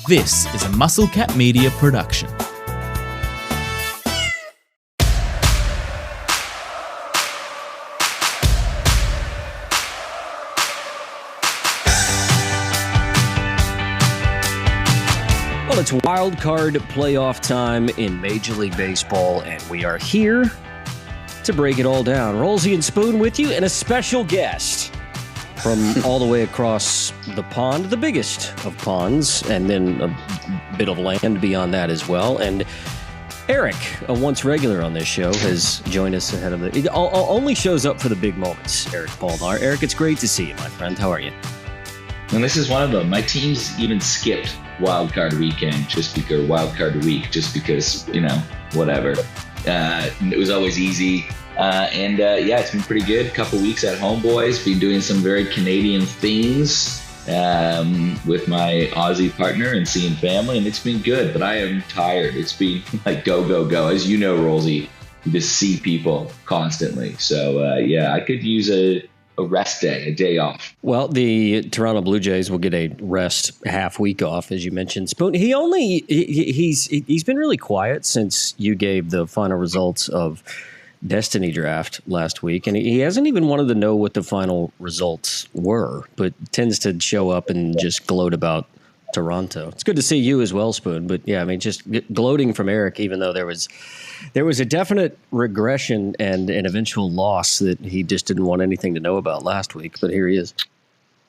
This is a Muscle Cat Media production. Well, it's Wild Card playoff time in Major League Baseball, and we are here to break it all down. Rolsey and Spoon with you, and a special guest from all the way across the pond, the biggest of ponds, and then a bit of land beyond that as well. And Eric, a once regular on this show, has joined us ahead of the... It only shows up for the big moments, Eric Baldar. Eric, it's great to see you, my friend. How are you? And this is one of them. My team's even skipped Wild Card weekend Wild Card week just because, whatever. It was always easy. It's been pretty good. A couple weeks at home, boys. Been doing some very Canadian things with my Aussie partner and seeing family, and it's been good, but I am tired. It's been like go, go, go. As you know, Rolsey, you just see people constantly. So, I could use a rest day, a day off. Well, the Toronto Blue Jays will get a rest half week off, as you mentioned. Spoon, he's been really quiet since you gave the final results of Destiny draft last week, and he hasn't even wanted to know what the final results were, but tends to show up and just gloat about Toronto. It's good to see you as well, Spoon, but just gloating from Eric, even though there was a definite regression and an eventual loss that he just didn't want anything to know about last week, but here he is.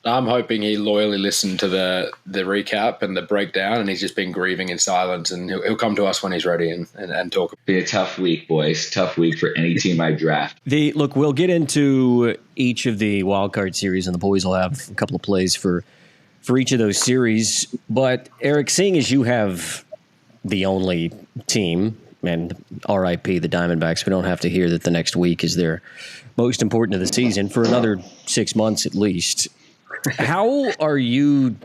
I'm hoping he loyally listened to the recap and the breakdown, and he's just been grieving in silence, and he'll come to us when he's ready and talk. Be a tough week, boys. Tough week for any team I draft. Look, we'll get into each of the wild card series, and the boys will have a couple of plays for each of those series. But Eric, seeing as you have the only team, and RIP the Diamondbacks, we don't have to hear that the next week is their most important of the season for another 6 months at least. How are you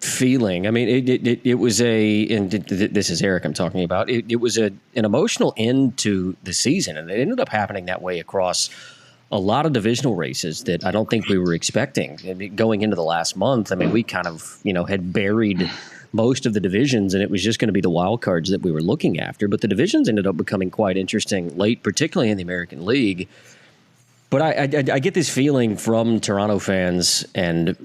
feeling? I mean, it was this is Eric I'm talking about. It was an emotional end to the season, and it ended up happening that way across a lot of divisional races that I don't think we were expecting. I mean, going into the last month, we kind of, had buried most of the divisions, and it was just going to be the wild cards that we were looking after. But the divisions ended up becoming quite interesting late, particularly in the American League. But I get this feeling from Toronto fans and,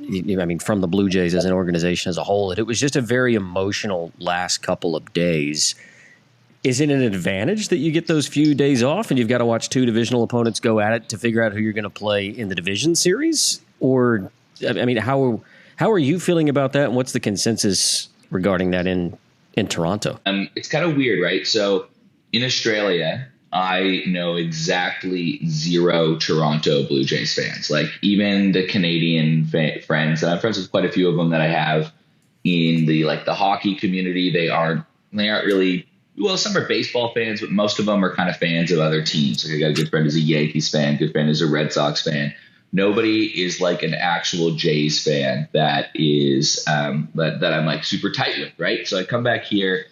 from the Blue Jays as an organization as a whole, that it was just a very emotional last couple of days. Is it an advantage that you get those few days off and you've got to watch two divisional opponents go at it to figure out who you're going to play in the division series? Or, how are you feeling about that, and what's the consensus regarding that in Toronto? It's kind of weird, right? So in Australia, I know exactly zero Toronto Blue Jays fans. Like, even the Canadian friends, and I'm friends with quite a few of them that I have in the hockey community. They aren't really, well, some are baseball fans, but most of them are kind of fans of other teams. Like, I got a good friend who's a Yankees fan, good friend who's a Red Sox fan. Nobody is like an actual Jays fan that is that I'm like super tight with, right? So I come back here,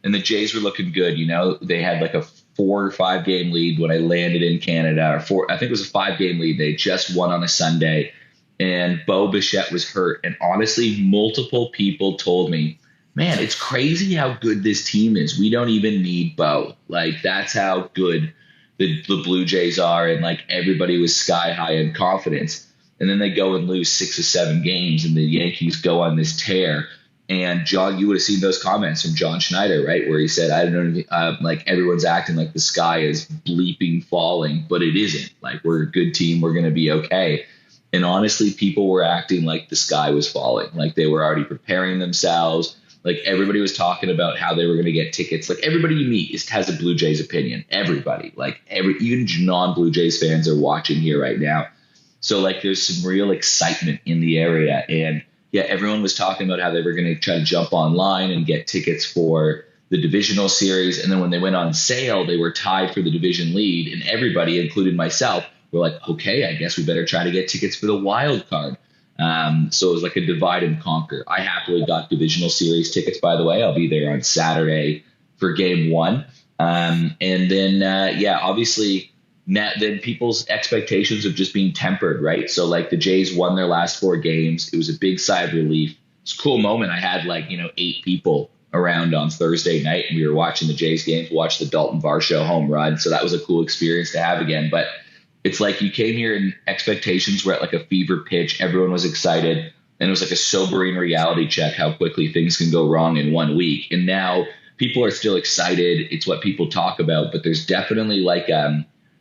and the Jays were looking good. They had like a 4 or 5 game lead when I landed in Canada, I think it was a 5 game lead. They just won on a Sunday, and Bo Bichette was hurt. And honestly, multiple people told me, man, it's crazy how good this team is. We don't even need Bo. Like, that's how good the Blue Jays are. And everybody was sky high in confidence. And then they go and lose 6 or 7 games, and the Yankees go on this tear. And John, you would have seen those comments from John Schneider, right? Where he said, I don't know, everyone's acting like the sky is bleeping falling, but it isn't. Like, we're a good team. We're going to be okay. And honestly, people were acting like the sky was falling. Like, they were already preparing themselves. Like, everybody was talking about how they were going to get tickets. Like, everybody you meet has a Blue Jays opinion. Everybody, even non-Blue Jays fans are watching here right now. So there's some real excitement in the area. And yeah, everyone was talking about how they were going to try to jump online and get tickets for the divisional series. And then when they went on sale, they were tied for the division lead. And everybody, including myself, were like, okay, I guess we better try to get tickets for the wild card. So it was like a divide and conquer. I happily got divisional series tickets, by the way. I'll be there on Saturday for game 1. And then, obviously, then people's expectations of just being tempered, right? So the Jays won their last 4 games. It was a big sigh of relief. it's a cool moment. I had 8 people around on Thursday night, and we were watching the Jays games, watched the Dalton Varsho home run. So that was a cool experience to have again. But it's like you came here and expectations were at like a fever pitch. Everyone was excited. And it was like a sobering reality check how quickly things can go wrong in 1 week. And now people are still excited. It's what people talk about. But there's definitely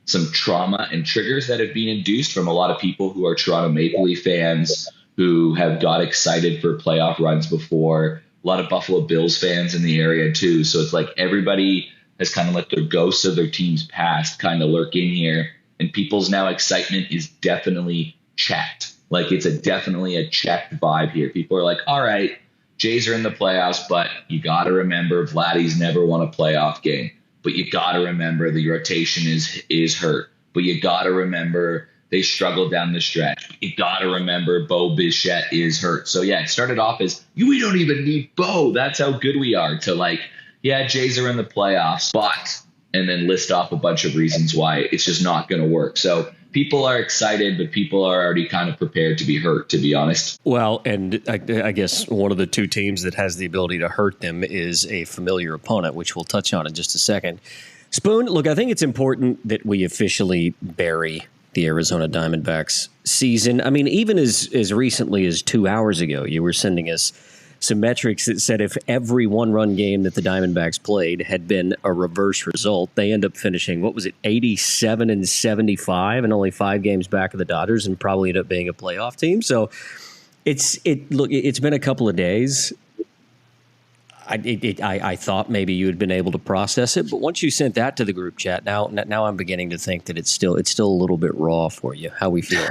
some trauma and triggers that have been induced from a lot of people who are Toronto Maple Leaf fans who have got excited for playoff runs before. A lot of Buffalo Bills fans in the area too. So it's like everybody has kind of let their ghosts of their team's past kind of lurk in here. And people's now excitement is definitely checked. Like it's definitely a checked vibe here. People are like, all right, Jays are in the playoffs, but you got to remember Vladdy's never won a playoff game. But you got to remember the rotation is hurt. But you got to remember they struggled down the stretch. But you got to remember Bo Bichette is hurt. So yeah, it started off as we don't even need Bo. That's how good we are. To Jays are in the playoffs, but and then list off a bunch of reasons why it's just not going to work. So people are excited, but people are already kind of prepared to be hurt, to be honest. Well, and I guess one of the two teams that has the ability to hurt them is a familiar opponent, which we'll touch on in just a second. Spoon, look, I think it's important that we officially bury the Arizona Diamondbacks season. I mean, even as recently as 2 hours ago, you were sending us some metrics that said if every one-run game that the Diamondbacks played had been a reverse result, they end up finishing, 87-75 and only 5 games back of the Dodgers and probably end up being a playoff team. So it's been a couple of days. I thought maybe you had been able to process it, but once you sent that to the group chat, now I'm beginning to think that it's still a little bit raw for you. How we feel?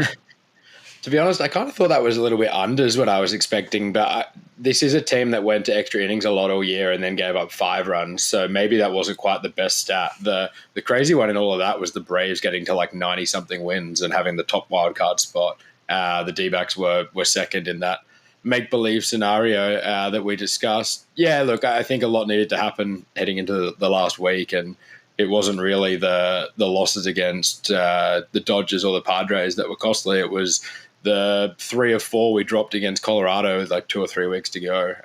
To be honest, I kind of thought that was a little bit unders what I was expecting, but this is a team that went to extra innings a lot all year and then gave up 5 runs, so maybe that wasn't quite the best stat. The crazy one in all of that was the Braves getting to 90-something wins and having the top wild card spot. The D-backs were second in that make-believe scenario that we discussed. Yeah, look, I think a lot needed to happen heading into the last week, and it wasn't really the losses against the Dodgers or the Padres that were costly. It was the 3 or 4 we dropped against Colorado with 2 or 3 weeks to go.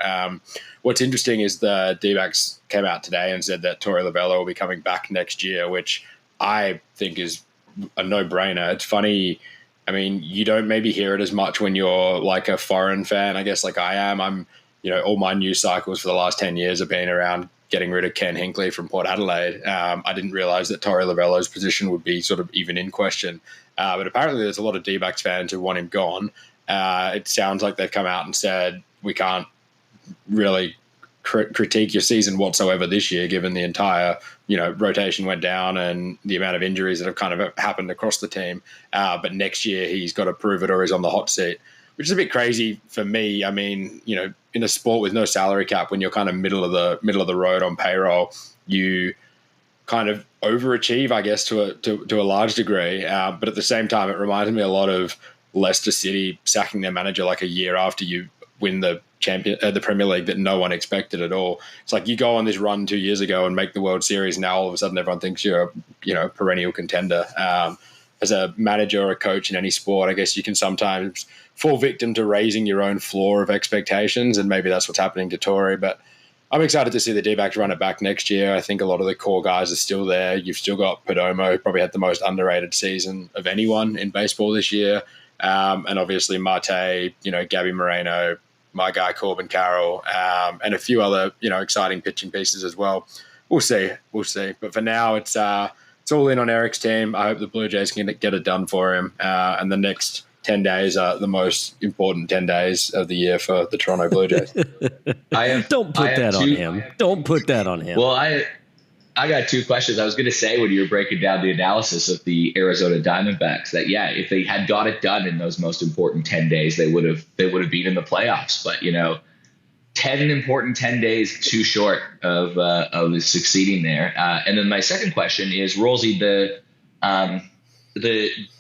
What's interesting is the D-backs came out today and said that Torey Lovullo will be coming back next year, which I think is a no-brainer. It's funny. I mean, you don't maybe hear it as much when you're a foreign fan, I guess, like I am. I'm, all my news cycles for the last 10 years have been around getting rid of Ken Hinckley from Port Adelaide. I didn't realize that Torey Lovullo's position would be sort of even in question. But apparently there's a lot of D-backs fans who want him gone. It sounds like they've come out and said, we can't really critique your season whatsoever this year, given the entire, rotation went down and the amount of injuries that have kind of happened across the team. But next year he's got to prove it or he's on the hot seat, which is a bit crazy for me. I mean, in a sport with no salary cap, when you're kind of middle of the road on payroll, you kind of overachieve, I guess, to a large degree. But at the same time, it reminds me a lot of Leicester City sacking their manager a year after you win the Premier League that no one expected at all. It's like you go on this run 2 years ago and make the World Series. Now all of a sudden everyone thinks you're a perennial contender. As a manager or a coach in any sport, I guess you can sometimes fall victim to raising your own floor of expectations, and maybe that's what's happening to Torey. But I'm excited to see the D-backs run it back next year. I think a lot of the core guys are still there. You've still got Perdomo, who probably had the most underrated season of anyone in baseball this year. And obviously Marte, Gabby Moreno, my guy Corbin Carroll, and a few other, exciting pitching pieces as well. We'll see. But for now, it's all in on Eric's team. I hope the Blue Jays can get it done for him. And the next 10 days are the most important 10 days of the year for the Toronto Blue Jays. Don't put that on him. Don't put that on him. Well, I got 2 questions. I was going to say when you were breaking down the analysis of the Arizona Diamondbacks that, if they had got it done in those most important 10 days, they would have been in the playoffs. But, 10 important 10 days too short of succeeding there. And then my second question is, Rolsey, the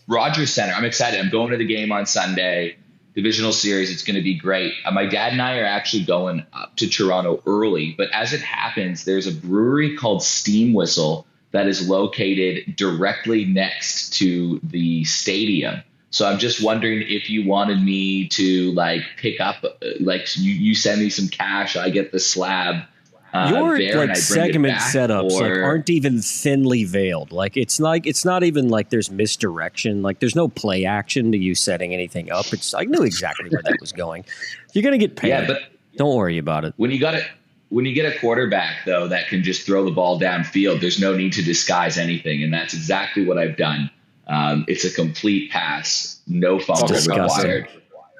Rogers Center. I'm excited. I'm going to the game on Sunday. Divisional series. It's going to be great. My dad and I are actually going up to Toronto early, but as it happens, there's a brewery called Steam Whistle that is located directly next to the stadium. So I'm just wondering if you wanted me to like pick up, like you send me some cash, I get the slab. Your there and I bring segment it back, setups or aren't even thinly veiled. It's not even like there's misdirection. Like there's no play action to you setting anything up. I knew exactly where that was going. You're gonna get paid. Yeah, but don't worry about it. When you get a quarterback though that can just throw the ball downfield, there's no need to disguise anything, and that's exactly what I've done. It's a complete pass, no fumble required.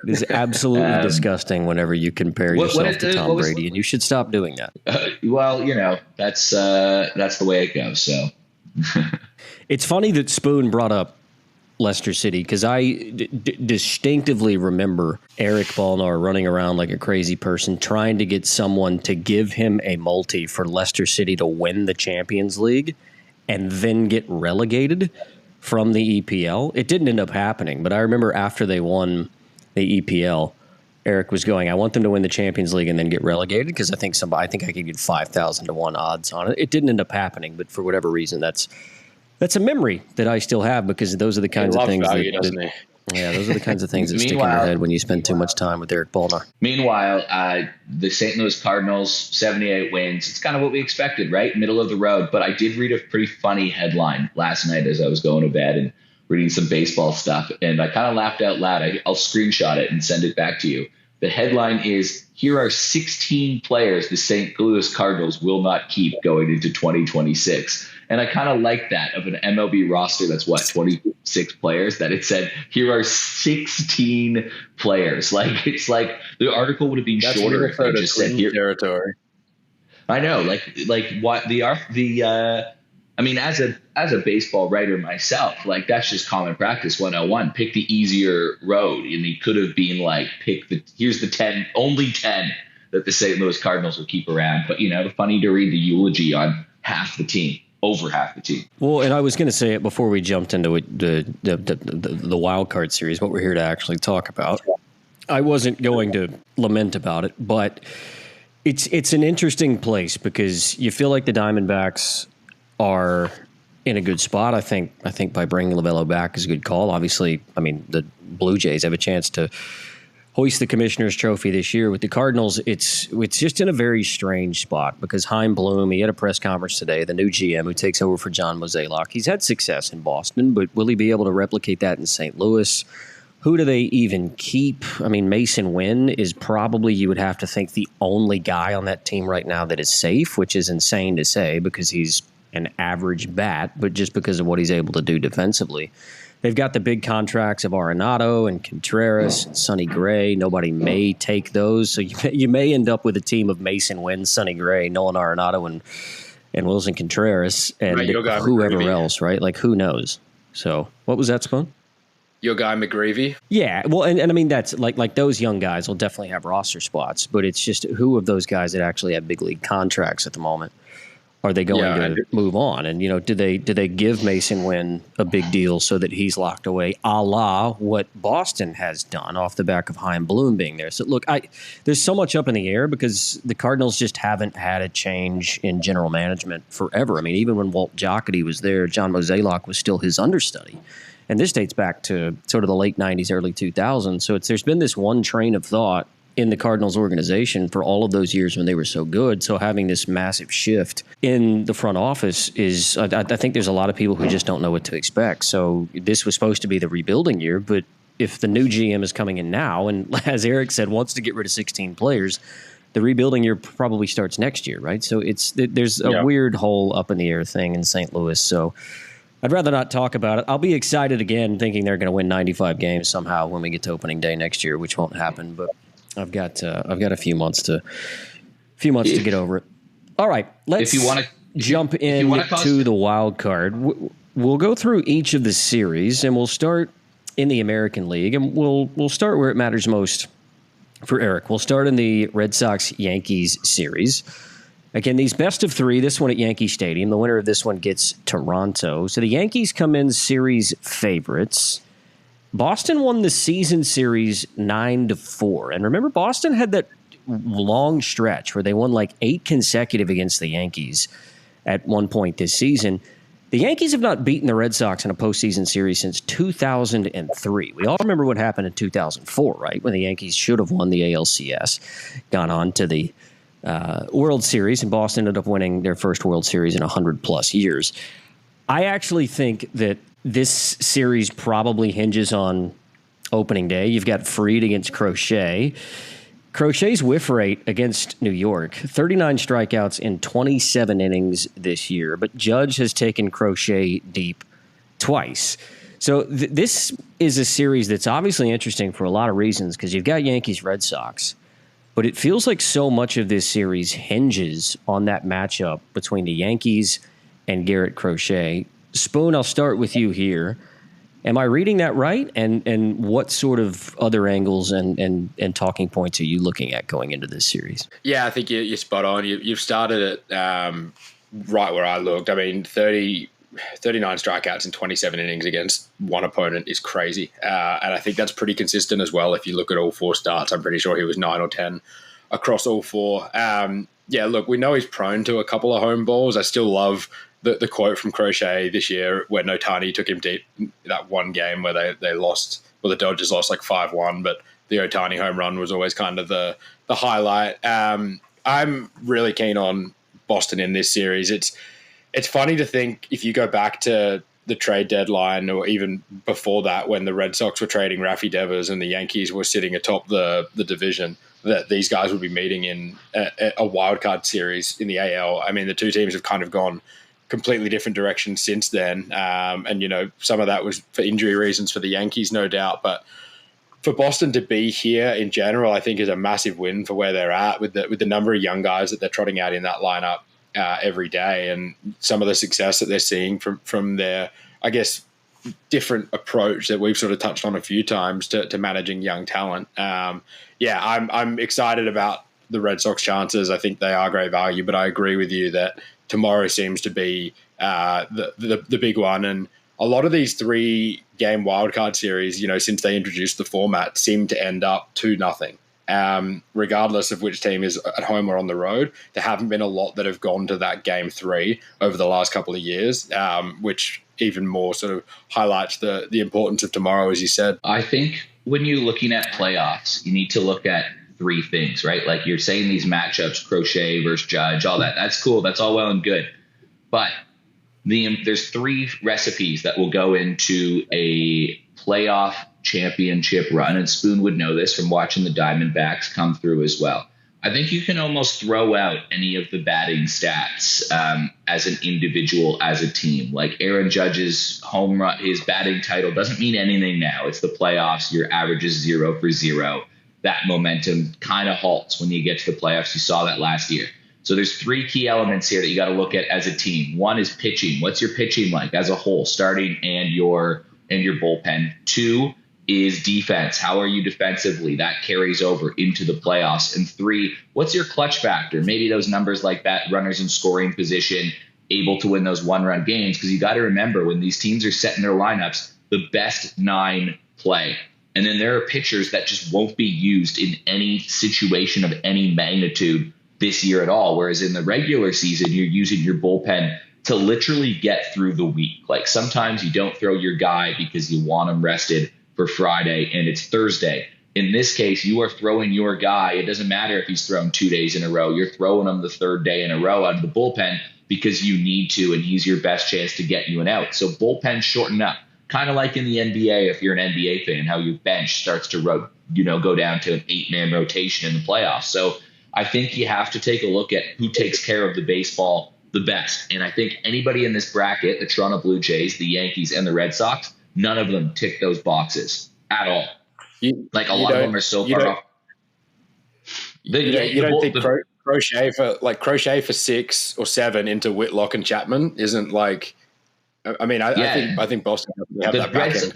It is absolutely disgusting whenever you compare yourself to Tom Brady, and you should stop doing that. Well, that's the way it goes. So it's funny that Spoon brought up Leicester City because I distinctively remember Eric Ballnar running around like a crazy person trying to get someone to give him a multi for Leicester City to win the Champions League and then get relegated from the EPL. It didn't end up happening, but I remember after they won the EPL, Eric was going, I want them to win the Champions League and then get relegated because I think I could get 5,000 to 1 odds on it. It didn't end up happening, but for whatever reason, that's a memory that I still have because those are the kinds of things those are the kinds of things that stick in your head when you spend too much time with Eric Ballnar. Meanwhile, the St. Louis Cardinals, 78 wins. It's kind of what we expected, right? Middle of the road. But I did read a pretty funny headline last night as I was going to bed and reading some baseball stuff. And I kind of laughed out loud. I'll screenshot it and send it back to you. The headline is, here are 16 players the St. Louis Cardinals will not keep going into 2026. And I kind of like that of an MLB roster that's 26 players, that it said, here are 16 players. Like, it's like the article would have been shorter if I just said here. Territory. I know, like what I mean, as a baseball writer myself, like that's just common practice 101. Pick the easier road. And he could have been like, here's the only 10 that the St. Louis Cardinals will keep around. But, funny to read the eulogy on over half the team. Well, and I was going to say it before we jumped into the wild card series, what we're here to actually talk about. I wasn't going to lament about it, but it's an interesting place because you feel like the Diamondbacks are in a good spot. I think by bringing Lovello back is a good call. Obviously, I mean, the Blue Jays have a chance to hoist the Commissioner's Trophy this year. With the Cardinals, it's just in a very strange spot because Chaim Bloom, he had a press conference today, the new GM who takes over for John Mozeliak. He's had success in Boston, but will he be able to replicate that in St. Louis? Who do they even keep? I mean, Mason Wynn is probably, you would have to think, the only guy on that team right now that is safe, which is insane to say because he's an average bat, but just because of what he's able to do defensively. They've got the big contracts of Arenado and Contreras and Sonny Gray. Nobody may take those. So you may end up with a team of Mason Wynn, Sonny Gray, Nolan Arenado, and Wilson Contreras, and whoever else, right? Like, who knows? So what was that, Spoon? Your guy McGreevy? Yeah, well, and I mean, that's like those young guys will definitely have roster spots, but it's just who of those guys that actually have big league contracts at the moment are they going to move on? And, do they give Mason Wynn a big deal so that he's locked away, a la what Boston has done off the back of Chaim Bloom being there? So, look, there's so much up in the air because the Cardinals just haven't had a change in general management forever. I mean, even when Walt Jocketty was there, John Mozeliak was still his understudy. And this dates back to sort of the late 90s, early 2000s. So there's been this one train of thought in the Cardinals organization for all of those years when they were so good. So having this massive shift in the front office is, I think there's a lot of people who just don't know what to expect. So this was supposed to be the rebuilding year, but if the new GM is coming in now, and as Eric said, wants to get rid of 16 players, the rebuilding year probably starts next year, right? So there's a weird whole up in the air thing in St. Louis. So I'd rather not talk about it. I'll be excited again thinking they're going to win 95 games somehow when we get to opening day next year, which won't happen, but I've got a few months to get over it. All right, let's jump into the wild card. We'll go through each of the series, and we'll start in the American League, and we'll start where it matters most for Eric. We'll start in the Red Sox-Yankees series. Again, these best of three, this one at Yankee Stadium. The winner of this one gets Toronto. So the Yankees come in series favorites. Boston won the season series 9-4. And remember, Boston had that long stretch where they won like 8 consecutive against the Yankees at one point this season. The Yankees have not beaten the Red Sox in a postseason series since 2003. We all remember what happened in 2004, right? When the Yankees should have won the ALCS, gone on to the World Series, and Boston ended up winning their first World Series in 100-plus years. I actually think that this series probably hinges on opening day. You've got Fried against Crochet. Crochet's whiff rate against New York, 39 strikeouts in 27 innings this year, but Judge has taken Crochet deep twice. So this is a series that's obviously interesting for a lot of reasons because you've got Yankees-Red Sox, but it feels like so much of this series hinges on that matchup between the Yankees and Garrett Crochet. Spoon, I'll start with you here. Am I reading that right? And what sort of other angles and talking points are you looking at going into this series? Yeah, I think you're spot on. You've started it right where I looked. I mean, 39 strikeouts in 27 innings against one opponent is crazy. And I think that's pretty consistent as well. If you look at all four starts, I'm pretty sure he was 9 or 10 across all four. Yeah, look, we know he's prone to a couple of home balls. I still love the quote from Crochet this year when Ohtani took him deep, that one game where they lost, well, the Dodgers lost like 5-1, but the Ohtani home run was always kind of the highlight. I'm really keen on Boston in this series. It's funny to think if you go back to the trade deadline or even before that when the Red Sox were trading Rafi Devers and the Yankees were sitting atop the division, that these guys would be meeting in a wild card series in the AL. I mean, the two teams have kind of gone completely different directions since then. And, you know, some of that was for injury reasons for the Yankees, no doubt. But for Boston to be here in general, I think is a massive win for where they're at with the number of young guys that they're trotting out in that lineup every day and some of the success that they're seeing from their, I guess, different approach that we've sort of touched on a few times to managing young talent. Yeah, I'm excited about the Red Sox chances. I think they are great value, but I agree with you that tomorrow seems to be the big one. And a lot of these 3-game wildcard series, you know, since they introduced the format, seem to end up 2-0. Regardless of which team is at home or on the road, there haven't been a lot that have gone to that game 3 over the last couple of years, which even more sort of highlights the importance of tomorrow, as you said. I think when you're looking at playoffs, you need to look at 3 things, right? Like you're saying these matchups, Crochet versus Judge, all that. That's cool. That's all well and good. But there's 3 recipes that will go into a playoff championship run. And Spoon would know this from watching the Diamondbacks come through as well. I think you can almost throw out any of the batting stats as an individual, as a team. Like Aaron Judge's home run, his batting title doesn't mean anything now. It's the playoffs. Your average is 0 for 0. That momentum kind of halts when you get to the playoffs. You saw that last year. So there's 3 key elements here that you got to look at as a team. One is pitching. What's your pitching like as a whole, starting and your bullpen? 2 is defense. How are you defensively? That carries over into the playoffs. And 3, what's your clutch factor? Maybe those numbers like that, runners in scoring position, able to win those 1-run games. Because you got to remember when these teams are setting their lineups, the best 9 play. And then there are pitchers that just won't be used in any situation of any magnitude this year at all. Whereas in the regular season, you're using your bullpen to literally get through the week. Like sometimes you don't throw your guy because you want him rested for Friday and it's Thursday. In this case, you are throwing your guy. It doesn't matter if he's thrown 2 days in a row. You're throwing him the 3rd day in a row out of the bullpen because you need to, and he's your best chance to get you an out. So bullpen shorten up. Kind of like in the NBA, if you're an NBA fan, how your bench starts to go down to an 8-man rotation in the playoffs. So I think you have to take a look at who takes care of the baseball the best. And I think anybody in this bracket, the Toronto Blue Jays, the Yankees, and the Red Sox, none of them tick those boxes at all. A lot of them are so far off. You don't think Crochet for 6 or 7 into Whitlock and Chapman isn't like. I mean, I think Boston have that back end.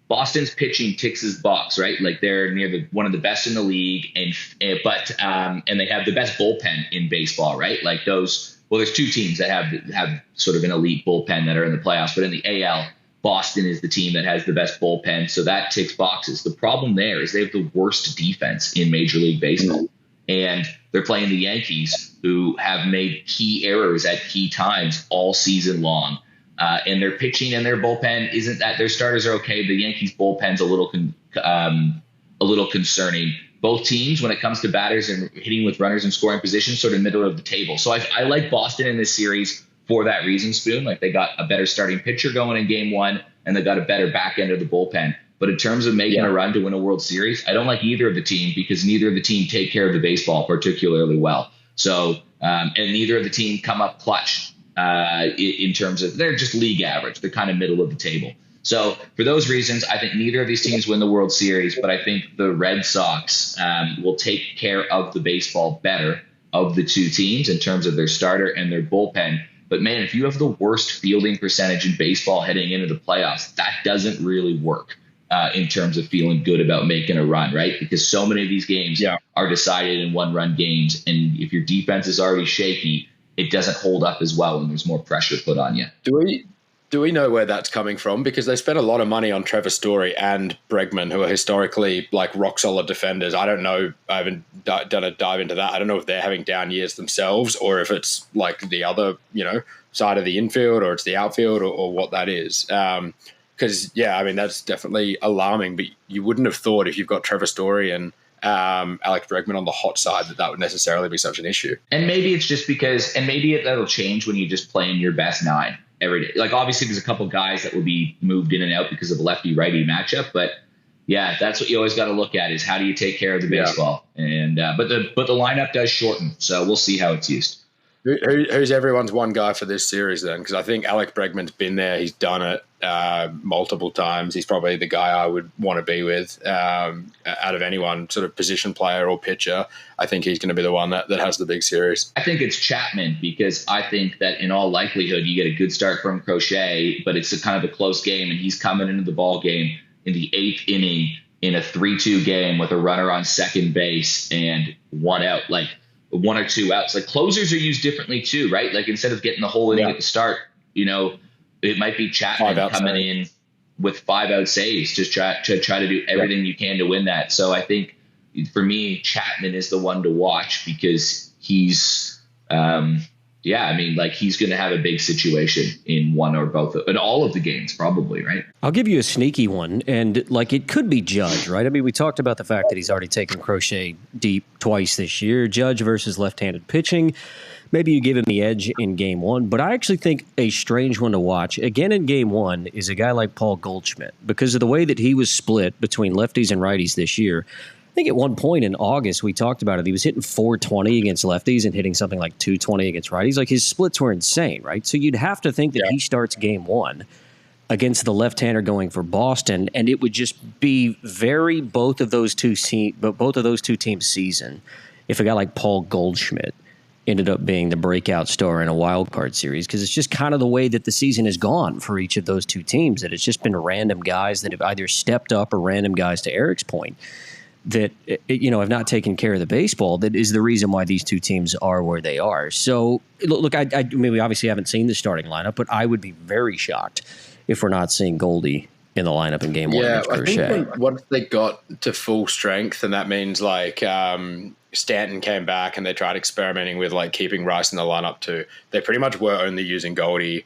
Boston's pitching ticks his box, right? Like they're near one of the best in the league, and they have the best bullpen in baseball, right? Like those. Well, there's 2 teams that have sort of an elite bullpen that are in the playoffs, but in the AL, Boston is the team that has the best bullpen, so that ticks boxes. The problem there is they have the worst defense in Major League Baseball. And they're playing the Yankees, who have made key errors at key times all season long. And their pitching and their bullpen isn't that. Their starters are okay. The Yankees bullpen's a little concerning. Both teams, when it comes to batters and hitting with runners in scoring position, sort of middle of the table. So I like Boston in this series for that reason, Spoon. Like, they got a better starting pitcher going in game one, and they got a better back end of the bullpen. But in terms of making a run to win a World Series, I don't like either of the team, because neither of the team take care of the baseball particularly well. So, and neither of the team come up clutch in terms of, they're just league average. They're kind of middle of the table. So for those reasons, I think neither of these teams win the World Series, but I think the Red Sox will take care of the baseball better of the two teams in terms of their starter and their bullpen. But man, if you have the worst fielding percentage in baseball heading into the playoffs, that doesn't really work in terms of feeling good about making a run, right? Because so many of these games are decided in one-run games. And if your defense is already shaky, it doesn't hold up as well when there's more pressure put on you. Do we know where that's coming from? Because they spent a lot of money on Trevor Story and Bregman, who are historically like rock solid defenders. I don't know. I haven't done a dive into that. I don't know if they're having down years themselves, or if it's like the other, side of the infield, or it's the outfield, or what that is. Because that's definitely alarming. But you wouldn't have thought, if you've got Trevor Story and Alex Bregman on the hot side, that would necessarily be such an issue. And maybe it's just because, that'll change when you just play in your best nine every day. Like, obviously there's a couple guys that will be moved in and out because of a lefty righty matchup, but that's what you always got to look at, is how do you take care of the baseball? And but the lineup does shorten, so we'll see how it's used. Who's everyone's one guy for this series then? Because I think Alec Bregman's been there. He's done it multiple times. He's probably the guy I would want to be with out of anyone, sort of position player or pitcher. I think he's going to be the one that has the big series. I think it's Chapman, because I think that in all likelihood you get a good start from Crochet, but it's a kind of a close game, and he's coming into the ball game in the 8th inning in a 3-2 game with a runner on second base and one out, like 1 or 2 outs. Like, closers are used differently too, right? Like, instead of getting the whole inning at the start, it might be Chapman coming in with 5 out saves to try to do everything you can to win that. So I think for me, Chapman is the one to watch, because he's he's going to have a big situation in one or both in all of the games, probably, right? I'll give you a sneaky one, and it could be Judge, right? I mean, we talked about the fact that he's already taken Crochet deep twice this year. Judge versus left-handed pitching. Maybe you give him the edge in game one, but I actually think a strange one to watch, again in game one, is a guy like Paul Goldschmidt, because of the way that he was split between lefties and righties this year. I think at one point in August, we talked about it. He was hitting 420 against lefties and hitting something like 220 against righties. Like, his splits were insane, right? So you'd have to think that he starts game one against the left-hander going for Boston, and it would just be very both of those two teams' season if a guy like Paul Goldschmidt ended up being the breakout star in a wild card series, because it's just kind of the way that the season has gone for each of those two teams, that it's just been random guys that have either stepped up, or random guys, to Eric's point, that have not taken care of the baseball. That is the reason why these two teams are where they are. So look, I mean, we obviously haven't seen the starting lineup, but I would be very shocked if we're not seeing Goldie in the lineup in game one against Crochet. I think once they got to full strength, and that means like Stanton came back and they tried experimenting with like keeping Rice in the lineup too. They pretty much were only using Goldie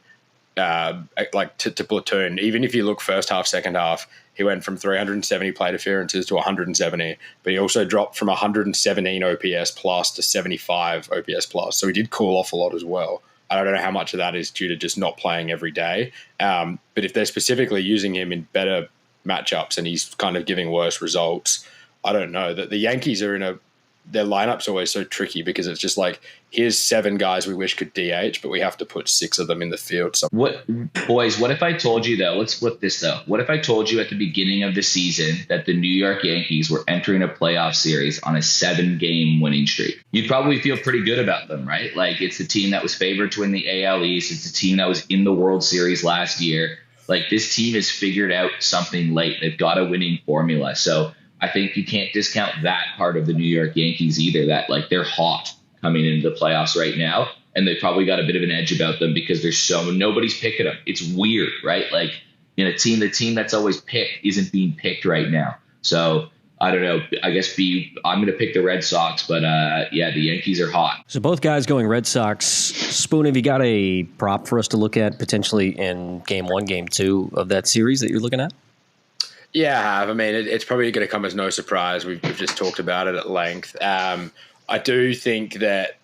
to platoon. Even if you look first half, second half, he went from 370 plate appearances to 170, but he also dropped from 117 OPS plus to 75 OPS plus. So he did cool off a lot as well. I don't know how much of that is due to just not playing every day. But if they're specifically using him in better matchups and he's kind of giving worse results, I don't know. The Yankees are their lineup's always so tricky, because it's just like, here's 7 guys we wish could DH, but we have to put 6 of them in the field. So what if I told you, though, let's flip this though. What if I told you at the beginning of the season that the New York Yankees were entering a playoff series on a 7-game winning streak? You'd probably feel pretty good about them, right? Like, it's the team that was favored to win the AL East. It's the team that was in the World Series last year. Like, this team has figured out something late. They've got a winning formula. So I think you can't discount that part of the New York Yankees either, that like they're hot coming into the playoffs right now, and they probably got a bit of an edge about them because nobody's picking them. It's weird, right? Like, in the team that's always picked isn't being picked right now. So I don't know. I guess I'm going to pick the Red Sox, but yeah, the Yankees are hot. So both guys going Red Sox. Spoon, have you got a prop for us to look at potentially in game 1, game 2 of that series that you're looking at? Yeah, I have. I mean, it's probably going to come as no surprise. We've just talked about it at length. I do think that,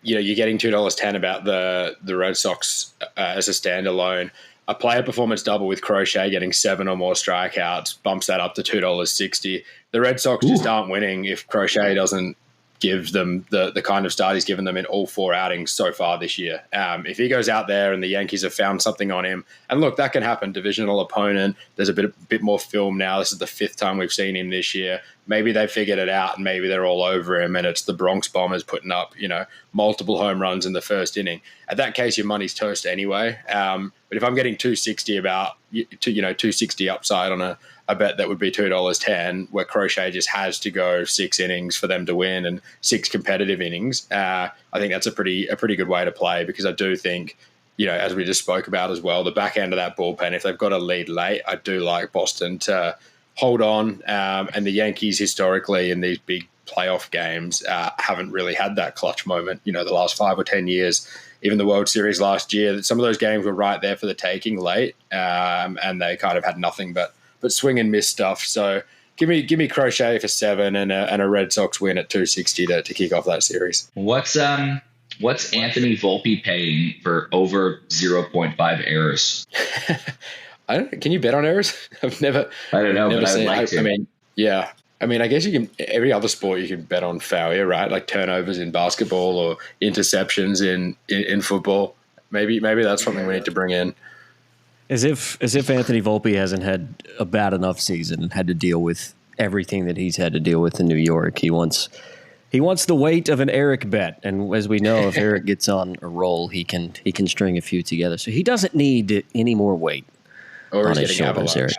you're getting $2.10 about the Red Sox as a standalone. A player performance double with Crochet getting 7 or more strikeouts bumps that up to $2.60. The Red Sox just aren't winning if Crochet doesn't give them the kind of start he's given them in all 4 outings so far this year. If he goes out there and the Yankees have found something on him, and look, that can happen. Divisional opponent. There's a bit more film now. This is the 5th time we've seen him this year. Maybe they figured it out and maybe they're all over him and it's the Bronx Bombers putting up, multiple home runs in the first inning. At that case, your money's toast anyway. But if I'm getting 260 260 upside on a bet that would be $2.10, where Crochet just has to go 6 innings for them to win and 6 competitive innings, I think that's a pretty good way to play, because I do think, as we just spoke about as well, the back end of that bullpen, if they've got a lead late, I do like Boston to hold on. And the Yankees historically in these big playoff games haven't really had that clutch moment, the last 5 or 10 years. Even the World Series last year, some of those games were right there for the taking late, and they kind of had nothing but swing and miss stuff. So give me Crochet for 7 and a Red Sox win at 260 to kick off that series. What's Anthony Volpe paying for over 0.5 errors? Can you bet on errors? I don't know, but I'd like to. I mean, yeah. I mean, I guess you can. Every other sport you can bet on failure, right? Like turnovers in basketball or interceptions in football. Maybe that's something we need to bring in. As if Anthony Volpe hasn't had a bad enough season and had to deal with everything that he's had to deal with in New York. He wants the weight of an Eric bet, and as we know, if Eric gets on a roll, he can string a few together. So he doesn't need any more weight on his shoulders, Eric.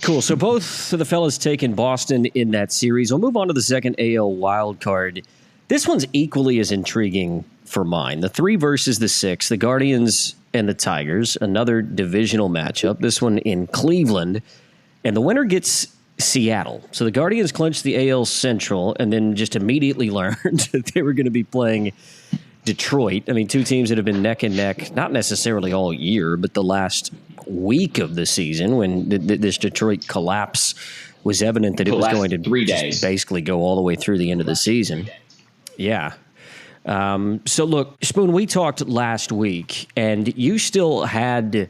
Cool. So both of the fellas taking Boston in that series. We'll move on to the second AL wild card. This one's equally as intriguing for mine. The 3 versus the 6, the Guardians and the Tigers, another divisional matchup. This one in Cleveland, and the winner gets Seattle. So the Guardians clinched the AL Central and then just immediately learned that they were going to be playing Detroit. I mean, 2 teams that have been neck and neck, not necessarily all year, but the last week of the season when this Detroit collapse was evident that it was going to 3 days basically go all the way through the end of the season. Yeah. So look, Spoon, we talked last week and you still had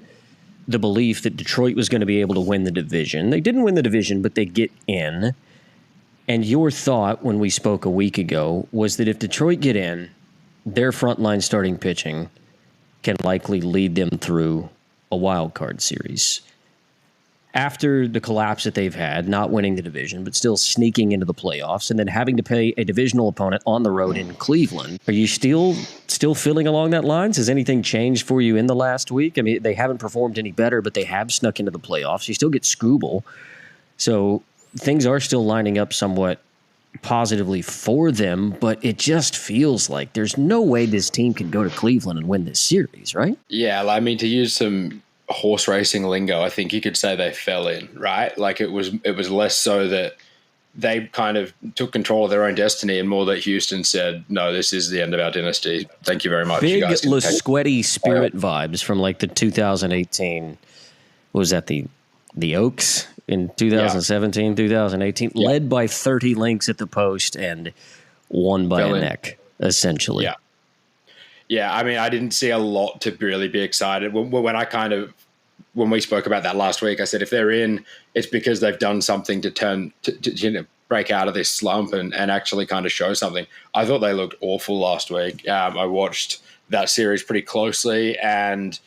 the belief that Detroit was going to be able to win the division. They didn't win the division, but they get in. And your thought when we spoke a week ago was that if Detroit get in, their frontline starting pitching can likely lead them through a wild card series. After the collapse that they've had, not winning the division, but still sneaking into the playoffs, and then having to play a divisional opponent on the road in Cleveland, are you still feeling along that lines? Has anything changed for you in the last week? I mean, they haven't performed any better, but they have snuck into the playoffs. You still get Scooble. So things are still lining up somewhat positively for them, but it just feels like there's no way this team can go to Cleveland and win this series, right? Yeah, I mean, to use some horse racing lingo, I think you could say they fell in, right? Like it was less so that they kind of took control of their own destiny and more that Houston said, no, this is the end of our dynasty. Thank you very much. Big Lasquetti Spirit vibes from like the 2018, what was that, the Oaks in 2017, 2018, led by 30 links at the post and won by a neck, essentially. Yeah. Yeah, I mean, I didn't see a lot to really be excited. When we spoke about that last week, I said if they're in, it's because they've done something to break out of this slump and actually kind of show something. I thought they looked awful last week. I watched that series pretty closely, and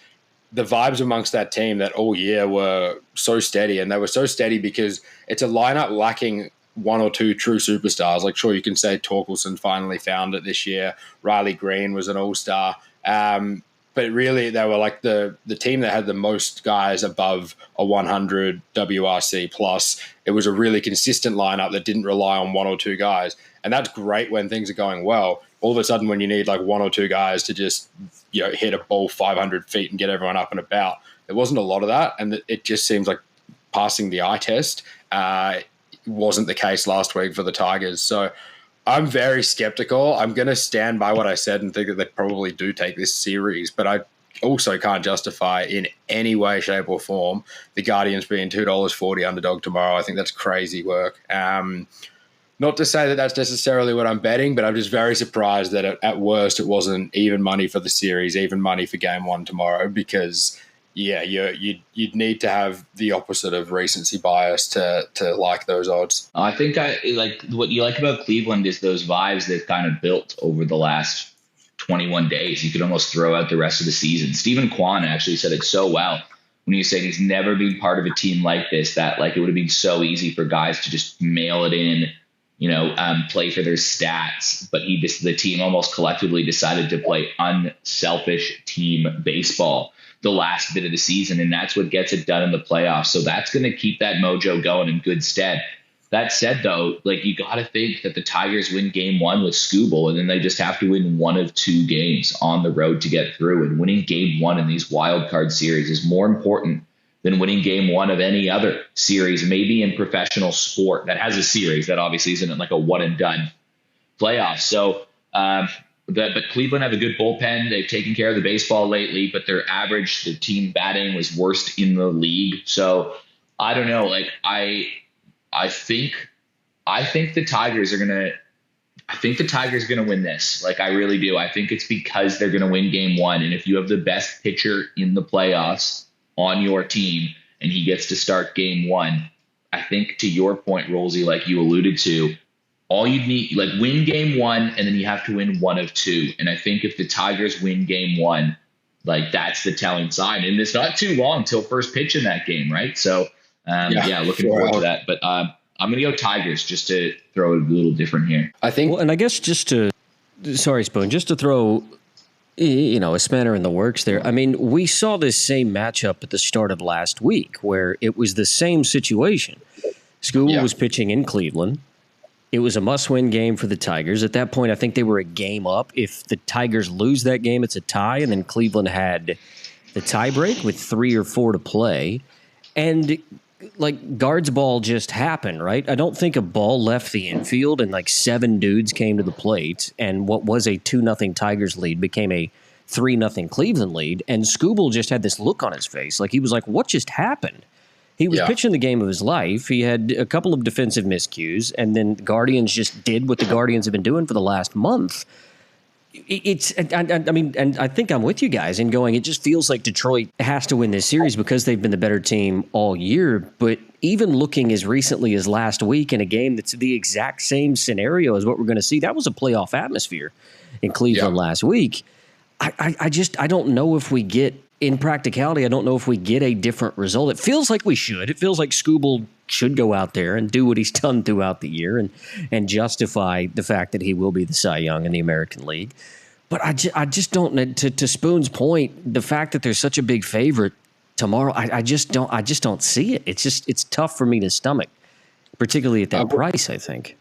the vibes amongst that team that all year were so steady, and they were so steady because it's a lineup lacking 1 or 2 true superstars. Like, sure, you can say Torkelson finally found it this year. Riley Green was an all-star. But really, they were like the team that had the most guys above a 100 WRC plus. It was a really consistent lineup that didn't rely on 1 or 2 guys. And that's great when things are going well. All of a sudden, when you need like 1 or 2 guys to just hit a ball 500 feet and get everyone up and about, there wasn't a lot of that. And it just seems like passing the eye test. wasn't the case last week for the Tigers. So I'm very skeptical. I'm going to stand by what I said and think that they probably do take this series, but I also can't justify in any way, shape, or form the Guardians being $2.40 underdog tomorrow. I think that's crazy work. Not to say that that's necessarily what I'm betting, but I'm just very surprised that at worst it wasn't even money for the series, even money for game one tomorrow, because you'd need to have the opposite of recency bias to like those odds. I think like what you like about Cleveland is those vibes they've kind of built over the last 21 days. You could almost throw out the rest of the season. Stephen Kwan actually said it so well when he was saying he's never been part of a team like this, that like it would have been so easy for guys to just mail it in, play for their stats. But the team almost collectively decided to play unselfish team baseball the last bit of the season, and that's what gets it done in the playoffs. So that's going to keep that mojo going in good stead. That said, though, like you got to think that the Tigers win game one with Skubal, and then they just have to win one of two games on the road to get through. And winning game one in these wild card series is more important than winning game one of any other series, maybe in professional sport that has a series that obviously isn't like a one and done playoff. So, but Cleveland have a good bullpen. They've taken care of the baseball lately, but their average, the team batting was worst in the league. So I don't know. Like I think the Tigers are gonna win this. Like I really do. I think it's because they're gonna win game one. And if you have the best pitcher in the playoffs on your team and he gets to start game one, I think to your point, Rolsey, like you alluded to, all you need, like win game one, and then you have to win one of two. And I think if the Tigers win game one, like that's the telling sign. And it's not too long till first pitch in that game, right? So looking forward to that. But I'm going to go Tigers just to throw it a little different here. I think. Well, and I guess Spoon, just to throw, a spanner in the works there. I mean, we saw this same matchup at the start of last week where it was the same situation. Skubal was pitching in Cleveland. It was a must-win game for the Tigers. At that point, I think they were a game up. If the Tigers lose that game, it's a tie, and then Cleveland had the tiebreak with 3 or 4 to play. And, like, guards ball just happened, right? I don't think a ball left the infield and, like, 7 dudes came to the plate, and what was a 2-0 Tigers lead became a 3-0 Cleveland lead, and Skubal just had this look on his face. Like, he was like, what just happened? He was pitching the game of his life. He had a couple of defensive miscues, and then the Guardians just did what the Guardians have been doing for the last month. I think I'm with you guys in going, it just feels like Detroit has to win this series because they've been the better team all year. But even looking as recently as last week in a game that's the exact same scenario as what we're going to see, that was a playoff atmosphere in Cleveland last week. I don't know if we get, in practicality, I don't know if we get a different result. It feels like we should. It feels like Skubal should go out there and do what he's done throughout the year and justify the fact that he will be the Cy Young in the American League. But I just don't, to Spoon's point, the fact that there's such a big favorite tomorrow, I just don't see it. It's tough for me to stomach, particularly at that price, I think.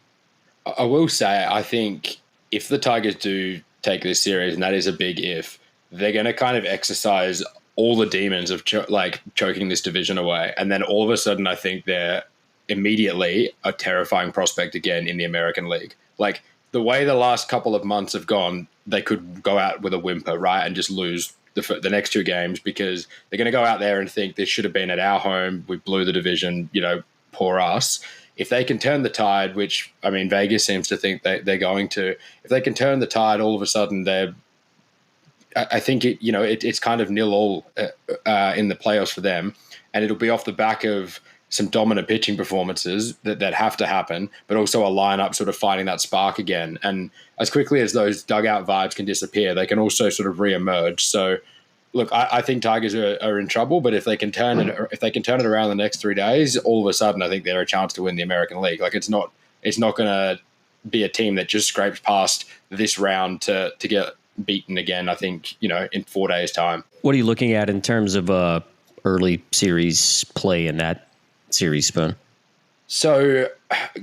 I will say, I think if the Tigers do take this series, and that is a big if, they're going to kind of exercise all the demons of choking this division away. And then all of a sudden, I think they're immediately a terrifying prospect again in the American League. Like the way the last couple of months have gone, they could go out with a whimper, right? And just lose the next 2 games because they're going to go out there and think this should have been at our home. We blew the division, poor us. If they can turn the tide, which, I mean, Vegas seems to think they're going to, if they can turn the tide, all of a sudden I think it's kind of 0-all in the playoffs for them, and it'll be off the back of some dominant pitching performances that have to happen, but also a lineup sort of finding that spark again. And as quickly as those dugout vibes can disappear, they can also sort of reemerge. So, look, I think Tigers are in trouble, but if they can turn it around the next 3 days, all of a sudden I think they're a chance to win the American League. Like it's not going to be a team that just scrapes past this round to get beaten again, I think, in 4 days' time. What are you looking at in terms of early series play in that series, Spoon? So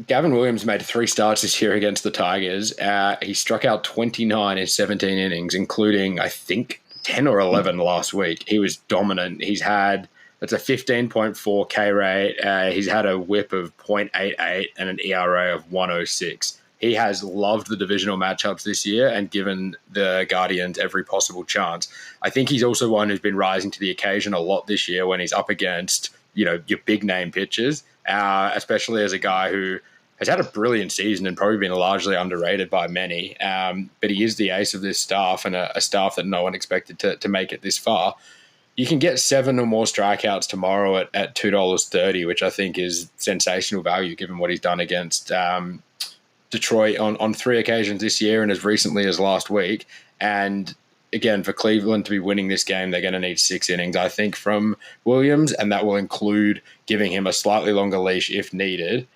Gavin Williams made 3 starts this year against the Tigers. He struck out 29 in 17 innings, including, I think, 10 or 11 last week. He was dominant. He's had It's a 15.4 K rate. He's had a whip of 0.88 and an ERA of 106. He has loved the divisional matchups this year and given the Guardians every possible chance. I think he's also one who's been rising to the occasion a lot this year when he's up against, your big name pitchers, especially as a guy who has had a brilliant season and probably been largely underrated by many. But he is the ace of this staff and a staff that no one expected to make it this far. You can get 7 or more strikeouts tomorrow at $2.30, which I think is sensational value given what he's done against Detroit on 3 occasions this year and as recently as last week. And again, for Cleveland to be winning this game, they're going to need 6 innings, I think, from Williams, and that will include giving him a slightly longer leash if needed,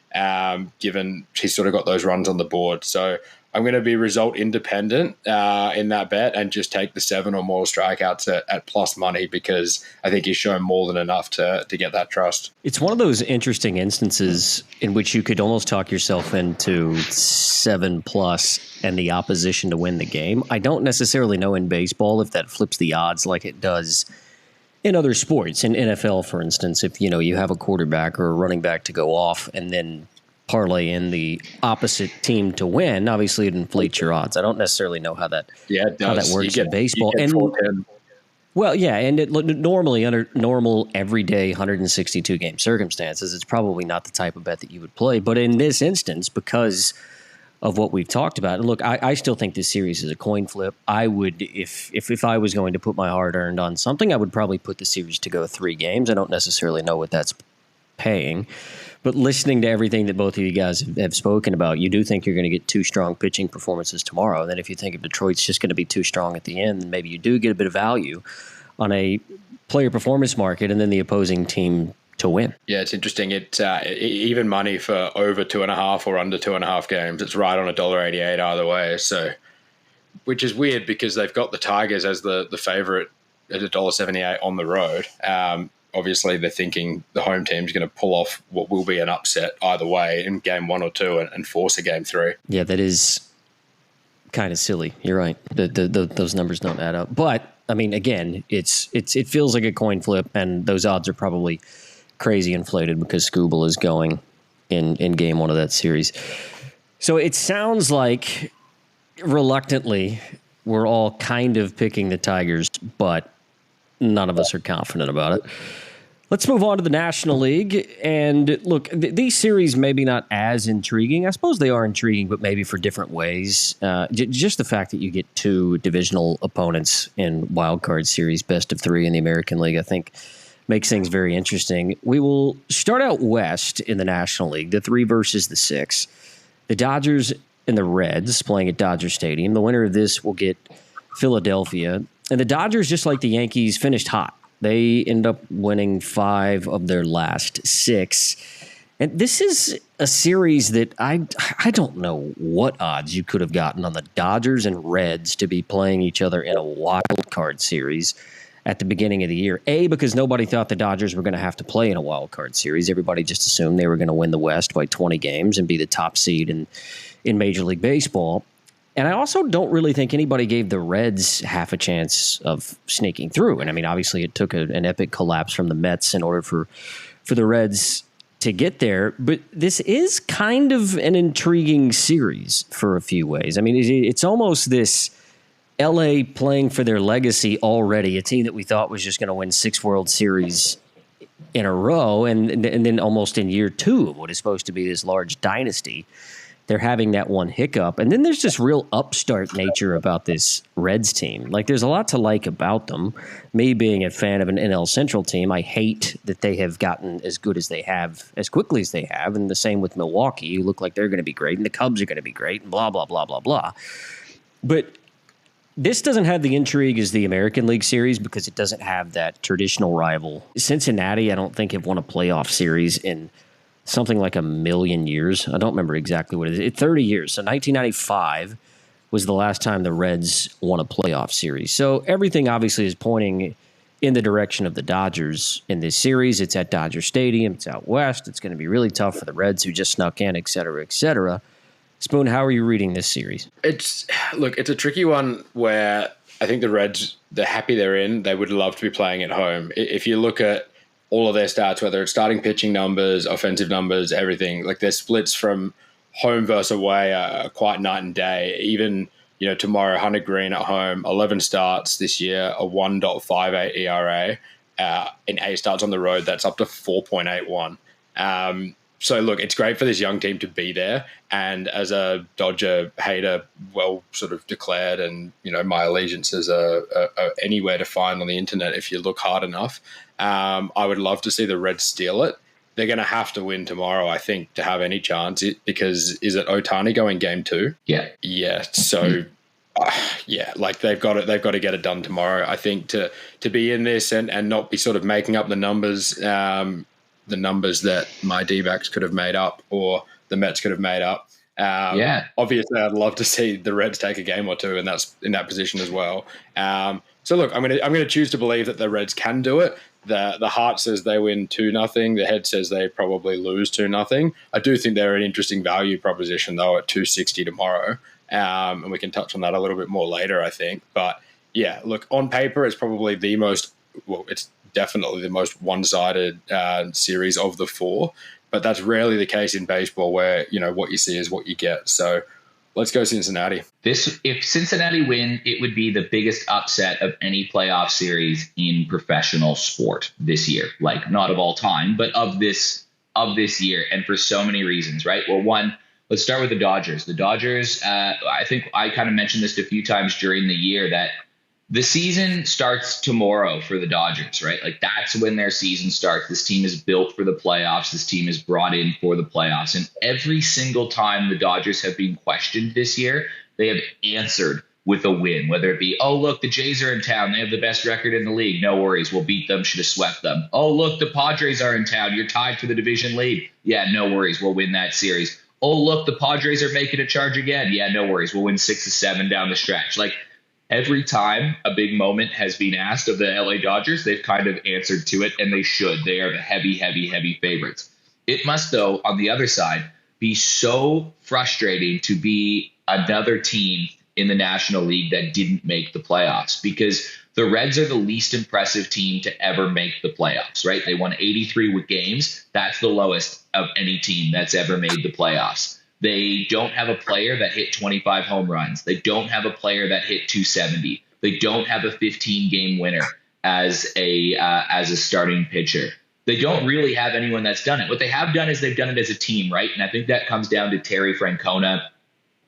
given he's sort of got those runs on the board. So I'm going to be result independent in that bet and just take the 7 or more strikeouts at plus money because I think he's shown more than enough to get that trust. It's one of those interesting instances in which you could almost talk yourself into 7+ and the opposition to win the game. I don't necessarily know in baseball if that flips the odds like it does in other sports. In NFL, for instance, if you have a quarterback or a running back to go off and then parlay in the opposite team to win, obviously it inflates your odds. I don't necessarily know how that works in baseball. And normally under normal everyday 162 game circumstances, it's probably not the type of bet that you would play. But in this instance, because of what we've talked about, and look, I still think this series is a coin flip. I would, if I was going to put my hard earned on something, I would probably put the series to go 3 games. I don't necessarily know what that's paying. But listening to everything that both of you guys have spoken about, you do think you're going to get 2 strong pitching performances tomorrow. And then if you think if Detroit's just going to be too strong at the end, then maybe you do get a bit of value on a player performance market and then the opposing team to win. Yeah, it's interesting. It's even money for over 2.5 or under 2.5 games. It's right on $1.88 either way. So, which is weird because they've got the Tigers as the favorite at $1.78 on the road. Obviously, they're thinking the home team's going to pull off what will be an upset either way in game 1 or 2 and force a game 3. Yeah, that is kind of silly. You're right. Those numbers don't add up. But, I mean, again, it feels like a coin flip, and those odds are probably crazy inflated because Scooble is going in game 1 of that series. So it sounds like, reluctantly, we're all kind of picking the Tigers, but none of us are confident about it. Let's move on to the National League. And look, these series maybe not as intriguing. I suppose they are intriguing, but maybe for different ways. Just the fact that you get 2 divisional opponents in Wild Card series, best of 3 in the American League, I think makes things very interesting. We will start out west in the National League, the 3 versus the 6. The Dodgers and the Reds playing at Dodger Stadium. The winner of this will get Philadelphia. And the Dodgers, just like the Yankees, finished hot. They end up winning 5 of their last 6. And this is a series that I don't know what odds you could have gotten on the Dodgers and Reds to be playing each other in a wild card series at the beginning of the year. A, because nobody thought the Dodgers were going to have to play in a wild card series. Everybody just assumed they were going to win the West by 20 games and be the top seed in Major League Baseball. And I also don't really think anybody gave the Reds half a chance of sneaking through. And I mean, obviously it took an epic collapse from the Mets in order for the Reds to get there. But this is kind of an intriguing series for a few ways. I mean, it's almost this LA playing for their legacy already, a team that we thought was just going to win 6 World Series in a row. And then almost in year 2 of what is supposed to be this large dynasty, they're having that one hiccup. And then there's this real upstart nature about this Reds team. Like, there's a lot to like about them. Me being a fan of an NL Central team, I hate that they have gotten as good as they have, as quickly as they have. And the same with Milwaukee. You look like they're going to be great, and the Cubs are going to be great, and blah, blah, blah, blah, blah. But this doesn't have the intrigue as the American League series because it doesn't have that traditional rival. Cincinnati, I don't think, have won a playoff series in something like 1,000,000 years. I don't remember exactly what it is. 30 years. So 1995 was the last time the Reds won a playoff series. So everything obviously is pointing in the direction of the Dodgers in this series. It's at Dodger Stadium. It's out west. It's going to be really tough for the Reds who just snuck in, et cetera, et cetera. Spoon, how are you reading this series? It's a tricky one where I think the Reds, they're happy they're in. They would love to be playing at home. If you look at all of their stats, whether it's starting pitching numbers, offensive numbers, everything, like their splits from home versus away are quite night and day. Even, tomorrow, Hunter Green at home, 11 starts this year, a 1.58 ERA. In 8 starts on the road, that's up to 4.81. So, look, it's great for this young team to be there. And as a Dodger hater, well sort of declared, and, my allegiances are anywhere to find on the internet if you look hard enough, I would love to see the Reds steal it. They're going to have to win tomorrow, I think, to have any chance. Because is it Ohtani going game 2? Yeah. Yeah. So, they've got to get it done tomorrow. I think to be in this and not be sort of making up the numbers that my D-backs could have made up or the Mets could have made up. Obviously, I'd love to see the Reds take a game or two, and that's in that position as well. So look, I'm gonna choose to believe that the Reds can do it. The heart says they win 2-0. The head says they probably lose 2-0. I do think they're an interesting value proposition though at 260 tomorrow, and we can touch on that a little bit more later, I think. But yeah, look, on paper, it's probably it's definitely the most one-sided series of the 4, but that's rarely the case in baseball where, what you see is what you get. So let's go Cincinnati. If Cincinnati win, it would be the biggest upset of any playoff series in professional sport this year. Like, not of all time, but of this year, and for so many reasons, right? Well, one, let's start with the Dodgers. The Dodgers, I think I kind of mentioned this a few times during the year, that the season starts tomorrow for the Dodgers, right? Like, that's when their season starts. This team is built for the playoffs. This team is brought in for the playoffs. And every single time the Dodgers have been questioned this year, they have answered with a win, whether it be, oh, look, the Jays are in town. They have the best record in the league. No worries. We'll beat them. Should have swept them. Oh, look, the Padres are in town. You're tied for the division lead. Yeah, no worries. We'll win that series. Oh, look, the Padres are making a charge again. Yeah, no worries. We'll win 6 of 7 down the stretch. Like, every time a big moment has been asked of the LA Dodgers, they've kind of answered to it, and they should. They are the heavy, heavy, heavy favorites. It must, though, on the other side, be so frustrating to be another team in the National League that didn't make the playoffs, because the Reds are the least impressive team to ever make the playoffs, right? They won 83 games. That's the lowest of any team that's ever made the playoffs. They don't have a player that hit 25 home runs. They don't have a player that hit 270. They don't have a 15-game winner as a starting pitcher. They don't really have anyone that's done it. What they have done is they've done it as a team, right? And I think that comes down to Terry Francona.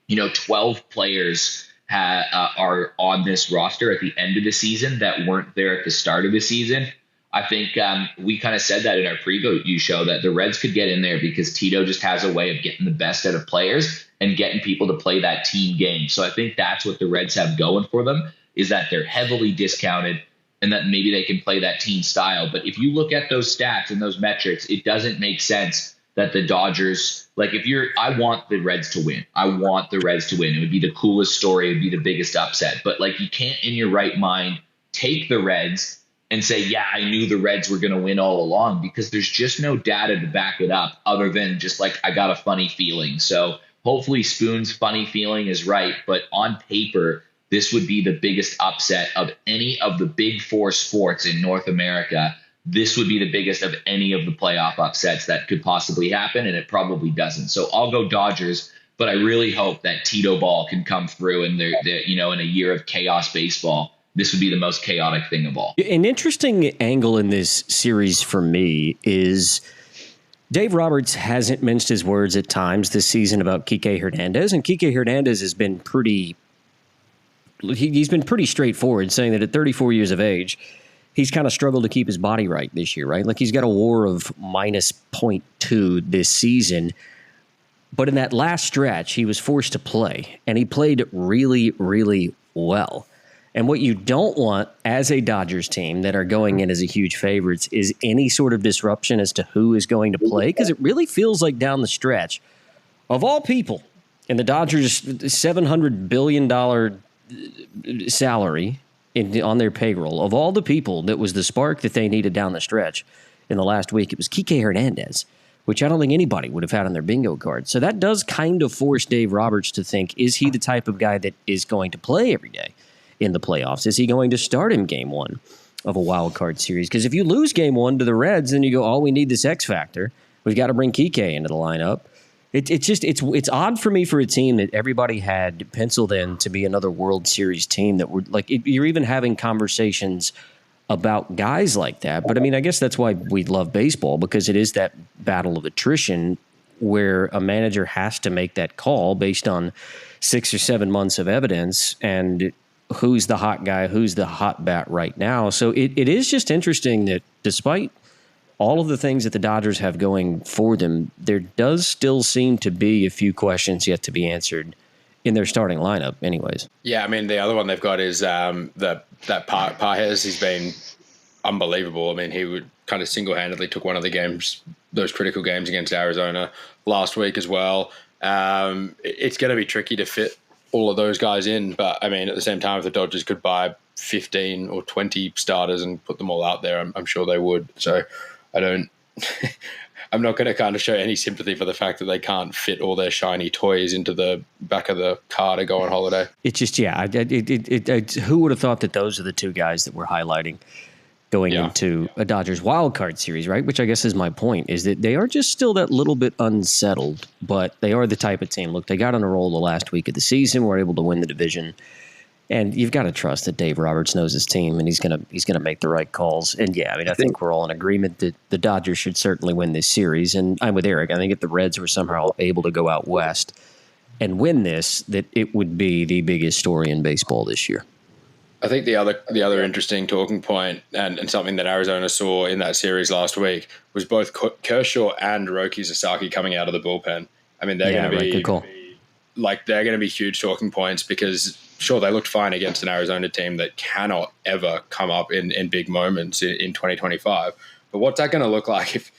12 players are on this roster at the end of the season that weren't there at the start of the season. I think we kind of said that in our preview show, that the Reds could get in there because Tito just has a way of getting the best out of players and getting people to play that team game. So I think that's what the Reds have going for them, is that they're heavily discounted and that maybe they can play that team style. But if you look at those stats and those metrics, it doesn't make sense that the Dodgers, I want the Reds to win. I want the Reds to win. It would be the coolest story. It would be the biggest upset. But you can't in your right mind take the Reds and say, yeah, I knew the Reds were going to win all along, because there's just no data to back it up other than just I got a funny feeling. So hopefully Spoon's funny feeling is right. But on paper, this would be the biggest upset of any of the big 4 sports in North America. This would be the biggest of any of the playoff upsets that could possibly happen, and it probably doesn't. So I'll go Dodgers, but I really hope that Tito Ball can come through, and they're in a year of chaos baseball, this would be the most chaotic thing of all. An interesting angle in this series for me is Dave Roberts hasn't minced his words at times this season about Kike Hernandez, and Kike Hernandez has been he's been pretty straightforward, saying that at 34 years of age, he's kind of struggled to keep his body right this year, right? He's got a WAR of minus 0.2 this season. But in that last stretch, he was forced to play, and he played really, really well. And what you don't want as a Dodgers team that are going in as a huge favorites is any sort of disruption as to who is going to play, because it really feels like down the stretch, of all people, in the Dodgers' $700 billion salary on their payroll, of all the people that was the spark that they needed down the stretch in the last week, it was Kike Hernandez, which I don't think anybody would have had on their bingo card. So that does kind of force Dave Roberts to think, is he the type of guy that is going to play every day in the playoffs? Is he going to start in game 1? of a wild card series. Because if you lose game one to the Reds, then you go, oh, we need this X factor. We've got to bring Kike into the lineup. It's odd for me for a team that everybody had penciled in to be another World Series team that would you're even having conversations about guys like that. But I mean, I guess that's why we love baseball, because it is that battle of attrition where a manager has to make that call based on 6 or 7 months of evidence and who's the hot guy, who's the hot bat right now. So it is just interesting that despite all of the things that the Dodgers have going for them, there does still seem to be a few questions yet to be answered in their starting lineup anyways. Yeah, I mean, the other one they've got is that Padres. He's been unbelievable. I mean, he would kind of single-handedly took one of the games, those critical games against Arizona last week as well. It's going to be tricky to fit all of those guys in, but I mean, at the same time, if the Dodgers could buy 15 or 20 starters and put them all out there, I'm sure they would. So I'm not going to kind of show any sympathy for the fact that they can't fit all their shiny toys into the back of the car to go on holiday. It's just, who would have thought that those are the two guys that we're highlighting going into a Dodgers wild card series, right? Which I guess is my point, is that they are just still that little bit unsettled, but they are the type of team. Look, they got on a roll the last week of the season, were able to win the division. And you've got to trust that Dave Roberts knows his team, and he's gonna make the right calls. And yeah, I mean, I think we're all in agreement that the Dodgers should certainly win this series. And I'm with Eric. I think if the Reds were somehow able to go out west and win this, that it would be the biggest story in baseball this year. I think the other interesting talking point and something that Arizona saw in that series last week was both Kershaw and Roki Sasaki coming out of the bullpen. I mean, they're going to be good call. They're going to be huge talking points because sure, they looked fine against an Arizona team that cannot ever come up in big moments in 2025. But what's that going to look like if,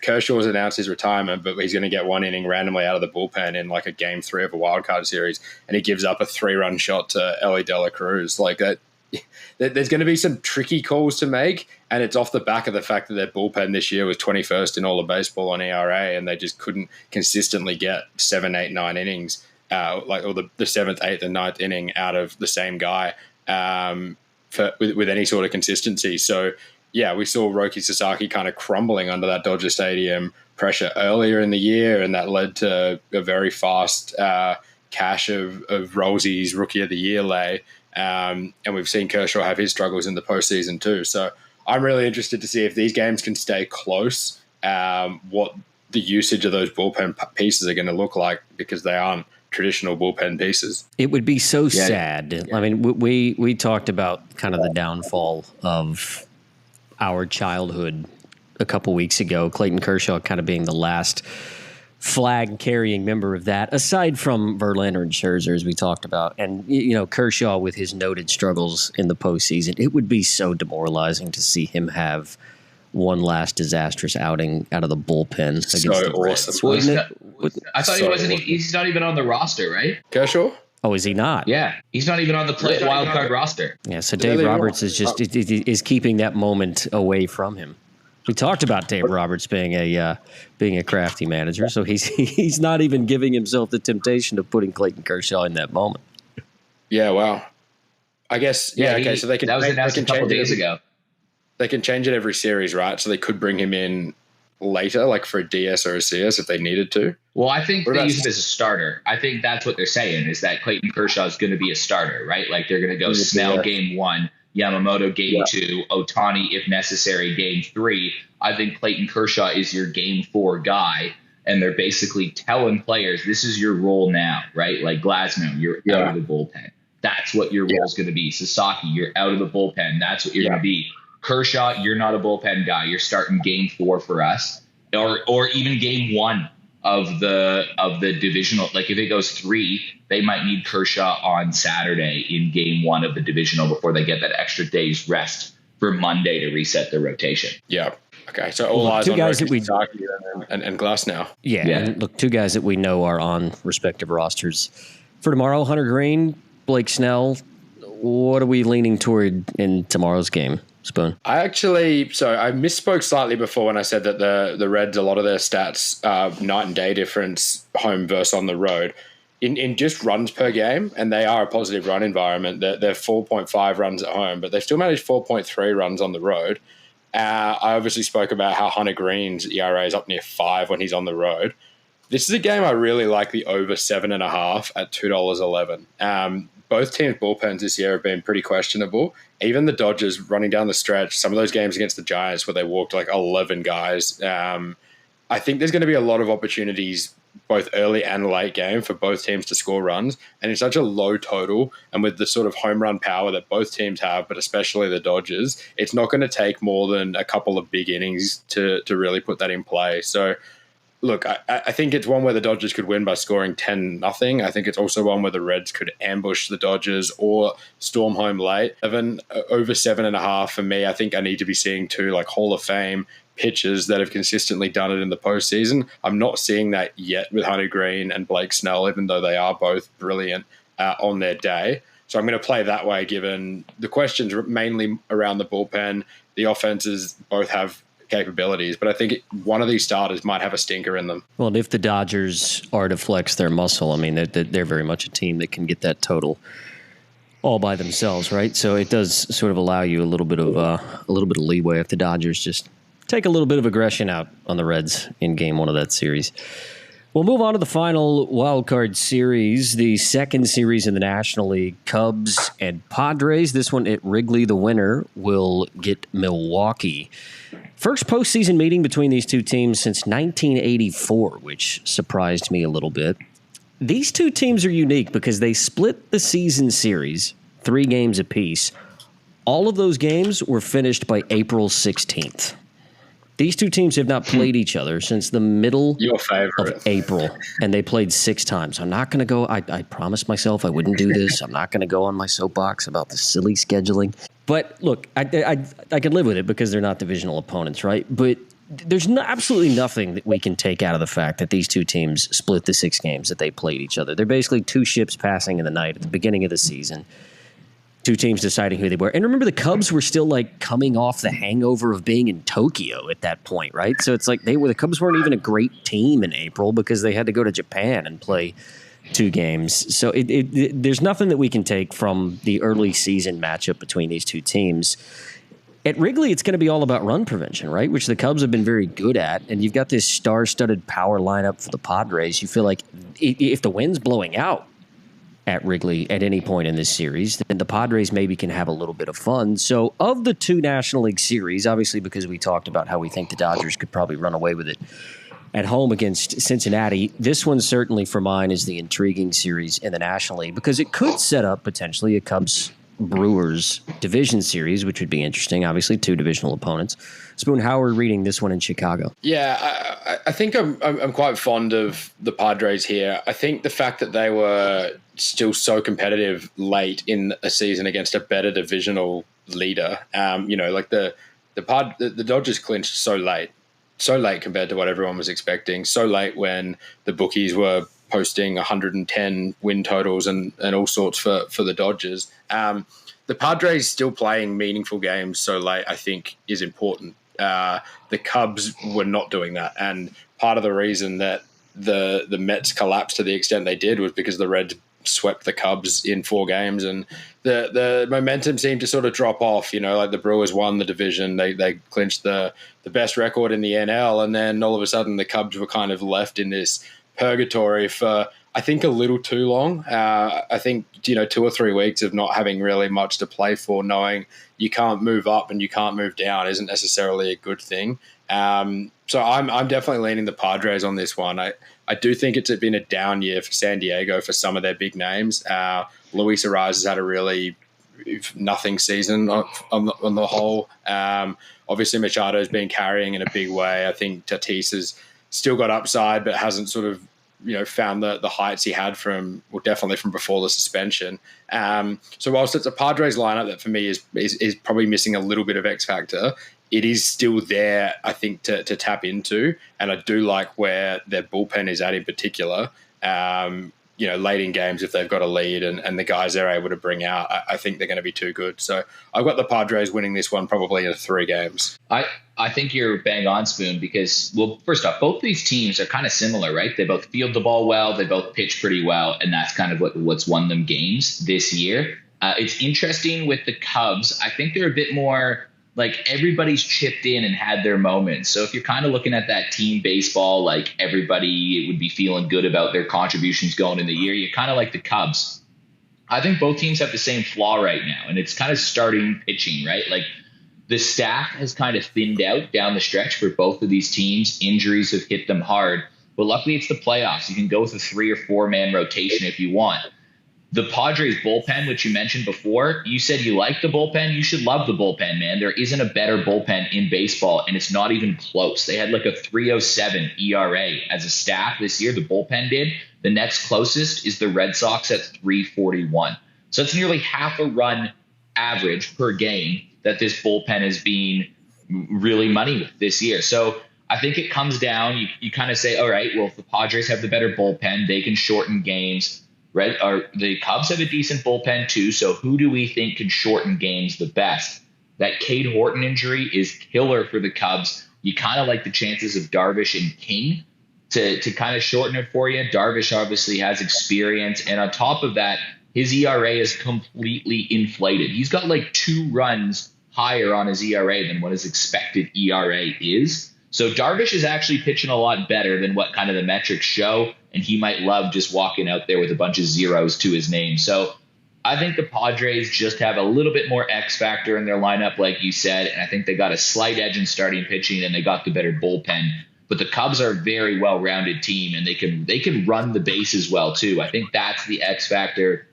Kershaw's announced his retirement, but he's going to get one inning randomly out of the bullpen in like a game 3 of a wild card series, and he gives up a 3-run shot to Ellie De La Cruz. Like that, there's going to be some tricky calls to make, and it's off the back of the fact that their bullpen this year was 21st in all of baseball on ERA, and they just couldn't consistently get 7, 8, 9 innings. Or the 7th, 8th, and 9th inning out of the same guy with any sort of consistency. So, yeah, we saw Roki Sasaki kind of crumbling under that Dodger Stadium pressure earlier in the year, and that led to a very fast cash of Rolsey's Rookie of the Year lay. And we've seen Kershaw have his struggles in the postseason too. So I'm really interested to see if these games can stay close, what the usage of those bullpen pieces are going to look like, because they aren't traditional bullpen pieces. It would be so sad. Yeah. I mean, we talked about kind of the downfall of our childhood a couple weeks ago. Clayton Kershaw kind of being the last flag-carrying member of that, aside from Verlander and Scherzer, as we talked about. And, Kershaw with his noted struggles in the postseason, it would be so demoralizing to see him have one last disastrous outing out of the bullpen against the Reds. I thought he wasn't. He's not even on the roster, right? Kershaw? Oh, is he not? Yeah, he's not even on the wild card roster. Yeah, so Dave Roberts is keeping that moment away from him. We talked about Dave Roberts being a crafty manager, so he's not even giving himself the temptation of putting Clayton Kershaw in that moment. Yeah, wow. I guess. Yeah. Okay, so they can. That was announced a couple days ago. They can change it every series, right? So they could bring him in later, like for a DS or a CS if they needed to. Well, I think they use him as a starter. I think that's what they're saying, is that Clayton Kershaw is going to be a starter, right? Like they're going to go Snell game 1, Yamamoto game 2, Ohtani, if necessary, game 3. I think Clayton Kershaw is your game 4 guy, and they're basically telling players, this is your role now, right? Like Glasnow, you're out of the bullpen. That's what your role is going to be. Sasaki, you're out of the bullpen. That's what you're going to be. Kershaw, you're not a bullpen guy. You're starting game 4 for us, or even game 1 of the divisional. Like if it goes 3, they might need Kershaw on Saturday in game 1 of the divisional before they get that extra day's rest for Monday to reset their rotation. Yeah. Okay. So all eyes on Sasaki and Glasnow. Yeah. And look, 2 guys that we know are on respective rosters for tomorrow: Hunter Green, Blake Snell. What are we leaning toward in tomorrow's game, Spoon? I misspoke slightly before when I said that the Reds, a lot of their stats, night and day difference, home versus on the road. in just runs per game, and they are a positive run environment. They're 4.5 runs at home, but they've still managed 4.3 runs on the road. I obviously spoke about how Hunter Green's ERA is up near 5 when he's on the road. This is a game I really like the over 7.5 at $2.11. Both teams' bullpens this year have been pretty questionable. Even the Dodgers running down the stretch, some of those games against the Giants where they walked like 11 guys. I think there's going to be a lot of opportunities both early and late game for both teams to score runs. And it's such a low total, and with the sort of home run power that both teams have, but especially the Dodgers, it's not going to take more than a couple of big innings to really put that in play. So, look, I think it's one where the Dodgers could win by scoring 10-0. I think it's also one where the Reds could ambush the Dodgers or storm home late. Even over 7.5 for me, I think I need to be seeing two like Hall of Fame pitchers that have consistently done it in the postseason. I'm not seeing that yet with Hunter Green and Blake Snell, even though they are both brilliant on their day. So I'm going to play that way, given the questions mainly around the bullpen. The offenses both have capabilities, but I think one of these starters might have a stinker in them. Well, and if the Dodgers are to flex their muscle, I mean, they're very much a team that can get that total all by themselves, right? So it does sort of allow you a little bit of leeway if the Dodgers just take a little bit of aggression out on the Reds in game one of that series. We'll move on to the final wild card series, the second series in the National League, Cubs and Padres. This one at Wrigley, the winner will get Milwaukee. First postseason meeting between these two teams since 1984, which surprised me a little bit. These two teams are unique because they split the season series, 3 games apiece. All of those games were finished by April 16th. These two teams have not played each other since the middle of April, and they played 6 times. I'm not going to go. I promised myself I wouldn't do this. I'm not going to go on my soapbox about the silly scheduling. But look, I can live with it because they're not divisional opponents, right? But there's absolutely nothing that we can take out of the fact that these two teams split the 6 games that they played each other. They're basically 2 ships passing in the night at the beginning of the season. 2 teams deciding who they were. And remember, the Cubs were still like coming off the hangover of being in Tokyo at that point, right? So it's like the Cubs weren't even a great team in April because they had to go to Japan and play 2 games. So there's nothing that we can take from the early season matchup between these two teams. At Wrigley, it's going to be all about run prevention, right? Which the Cubs have been very good at. And you've got this star-studded power lineup for the Padres. You feel like if the wind's blowing out at Wrigley at any point in this series, then the Padres maybe can have a little bit of fun. So of the 2 National League series, obviously because we talked about how we think the Dodgers could probably run away with it at home against Cincinnati, this one certainly for mine is the intriguing series in the National League because it could set up potentially a Cubs-Brewers division series, which would be interesting. Obviously, 2 divisional opponents. Spoon, how are we reading this one in Chicago? Yeah, I think I'm quite fond of the Padres here. I think the fact that they were still so competitive late in a season against a better divisional leader, like the Dodgers clinched so late compared to what everyone was expecting, so late when the bookies were posting 110 win totals and all sorts for the Dodgers. The Padres still playing meaningful games so late, I think, is important. The Cubs were not doing that, and part of the reason that the Mets collapsed to the extent they did was because the Reds swept the Cubs in 4 games, and the momentum seemed to sort of drop off. Like the Brewers won the division, they clinched the best record in the NL, and then all of a sudden the Cubs were kind of left in this purgatory for, I think, a little too long. I think 2 or 3 weeks of not having really much to play for, knowing you can't move up and you can't move down, isn't necessarily a good thing. So I'm definitely leaning the Padres on this one. I do think it's been a down year for San Diego for some of their big names. Luis Arraez has had a really nothing season on the whole. Obviously, Machado's been carrying in a big way. I think Tatis has still got upside, but hasn't sort of found the heights he had definitely from before the suspension. So whilst it's a Padres lineup that for me is probably missing a little bit of X factor, it is still there, I think, to tap into. And I do like where their bullpen is at in particular. late in games if they've got a lead and the guys they're able to bring out, I think they're going to be too good. So I've got the Padres winning this one probably in 3 games. I think you're bang on, Spoon, because, well, first off, both these teams are kind of similar, right? They both field the ball well. They both pitch pretty well. And that's kind of what's won them games this year. It's interesting with the Cubs. I think they're a bit more like everybody's chipped in and had their moments. So if you're kind of looking at that team baseball, like everybody would be feeling good about their contributions going in the year, you're kind of like the Cubs. I think both teams have the same flaw right now, and it's kind of starting pitching, right? Like the staff has kind of thinned out down the stretch for both of these teams. Injuries have hit them hard, but luckily it's the playoffs. You can go with a 3 or 4 man rotation if you want. The Padres bullpen, which you mentioned before, you said you like the bullpen. You should love the bullpen, man. There isn't a better bullpen in baseball, and it's not even close. They had like a 3.07 ERA as a staff this year. The bullpen did. The next closest is the Red Sox at 3.41. So it's nearly half a run average per game that this bullpen is being really money with this year. So I think it comes down, you kind of say, all right, well, if the Padres have the better bullpen, they can shorten games. Right? The Cubs have a decent bullpen too, so who do we think can shorten games the best? That Cade Horton injury is killer for the Cubs. You kind of like the chances of Darvish and King to kind of shorten it for you. Darvish obviously has experience, and on top of that, his ERA is completely inflated. He's got like 2 runs higher on his ERA than what his expected ERA is. So Darvish is actually pitching a lot better than what kind of the metrics show, and he might love just walking out there with a bunch of zeros to his name. So I think the Padres just have a little bit more X factor in their lineup, like you said, and I think they got a slight edge in starting pitching, and they got the better bullpen. But the Cubs are a very well-rounded team, and they can run the bases well too. I think that's the X factor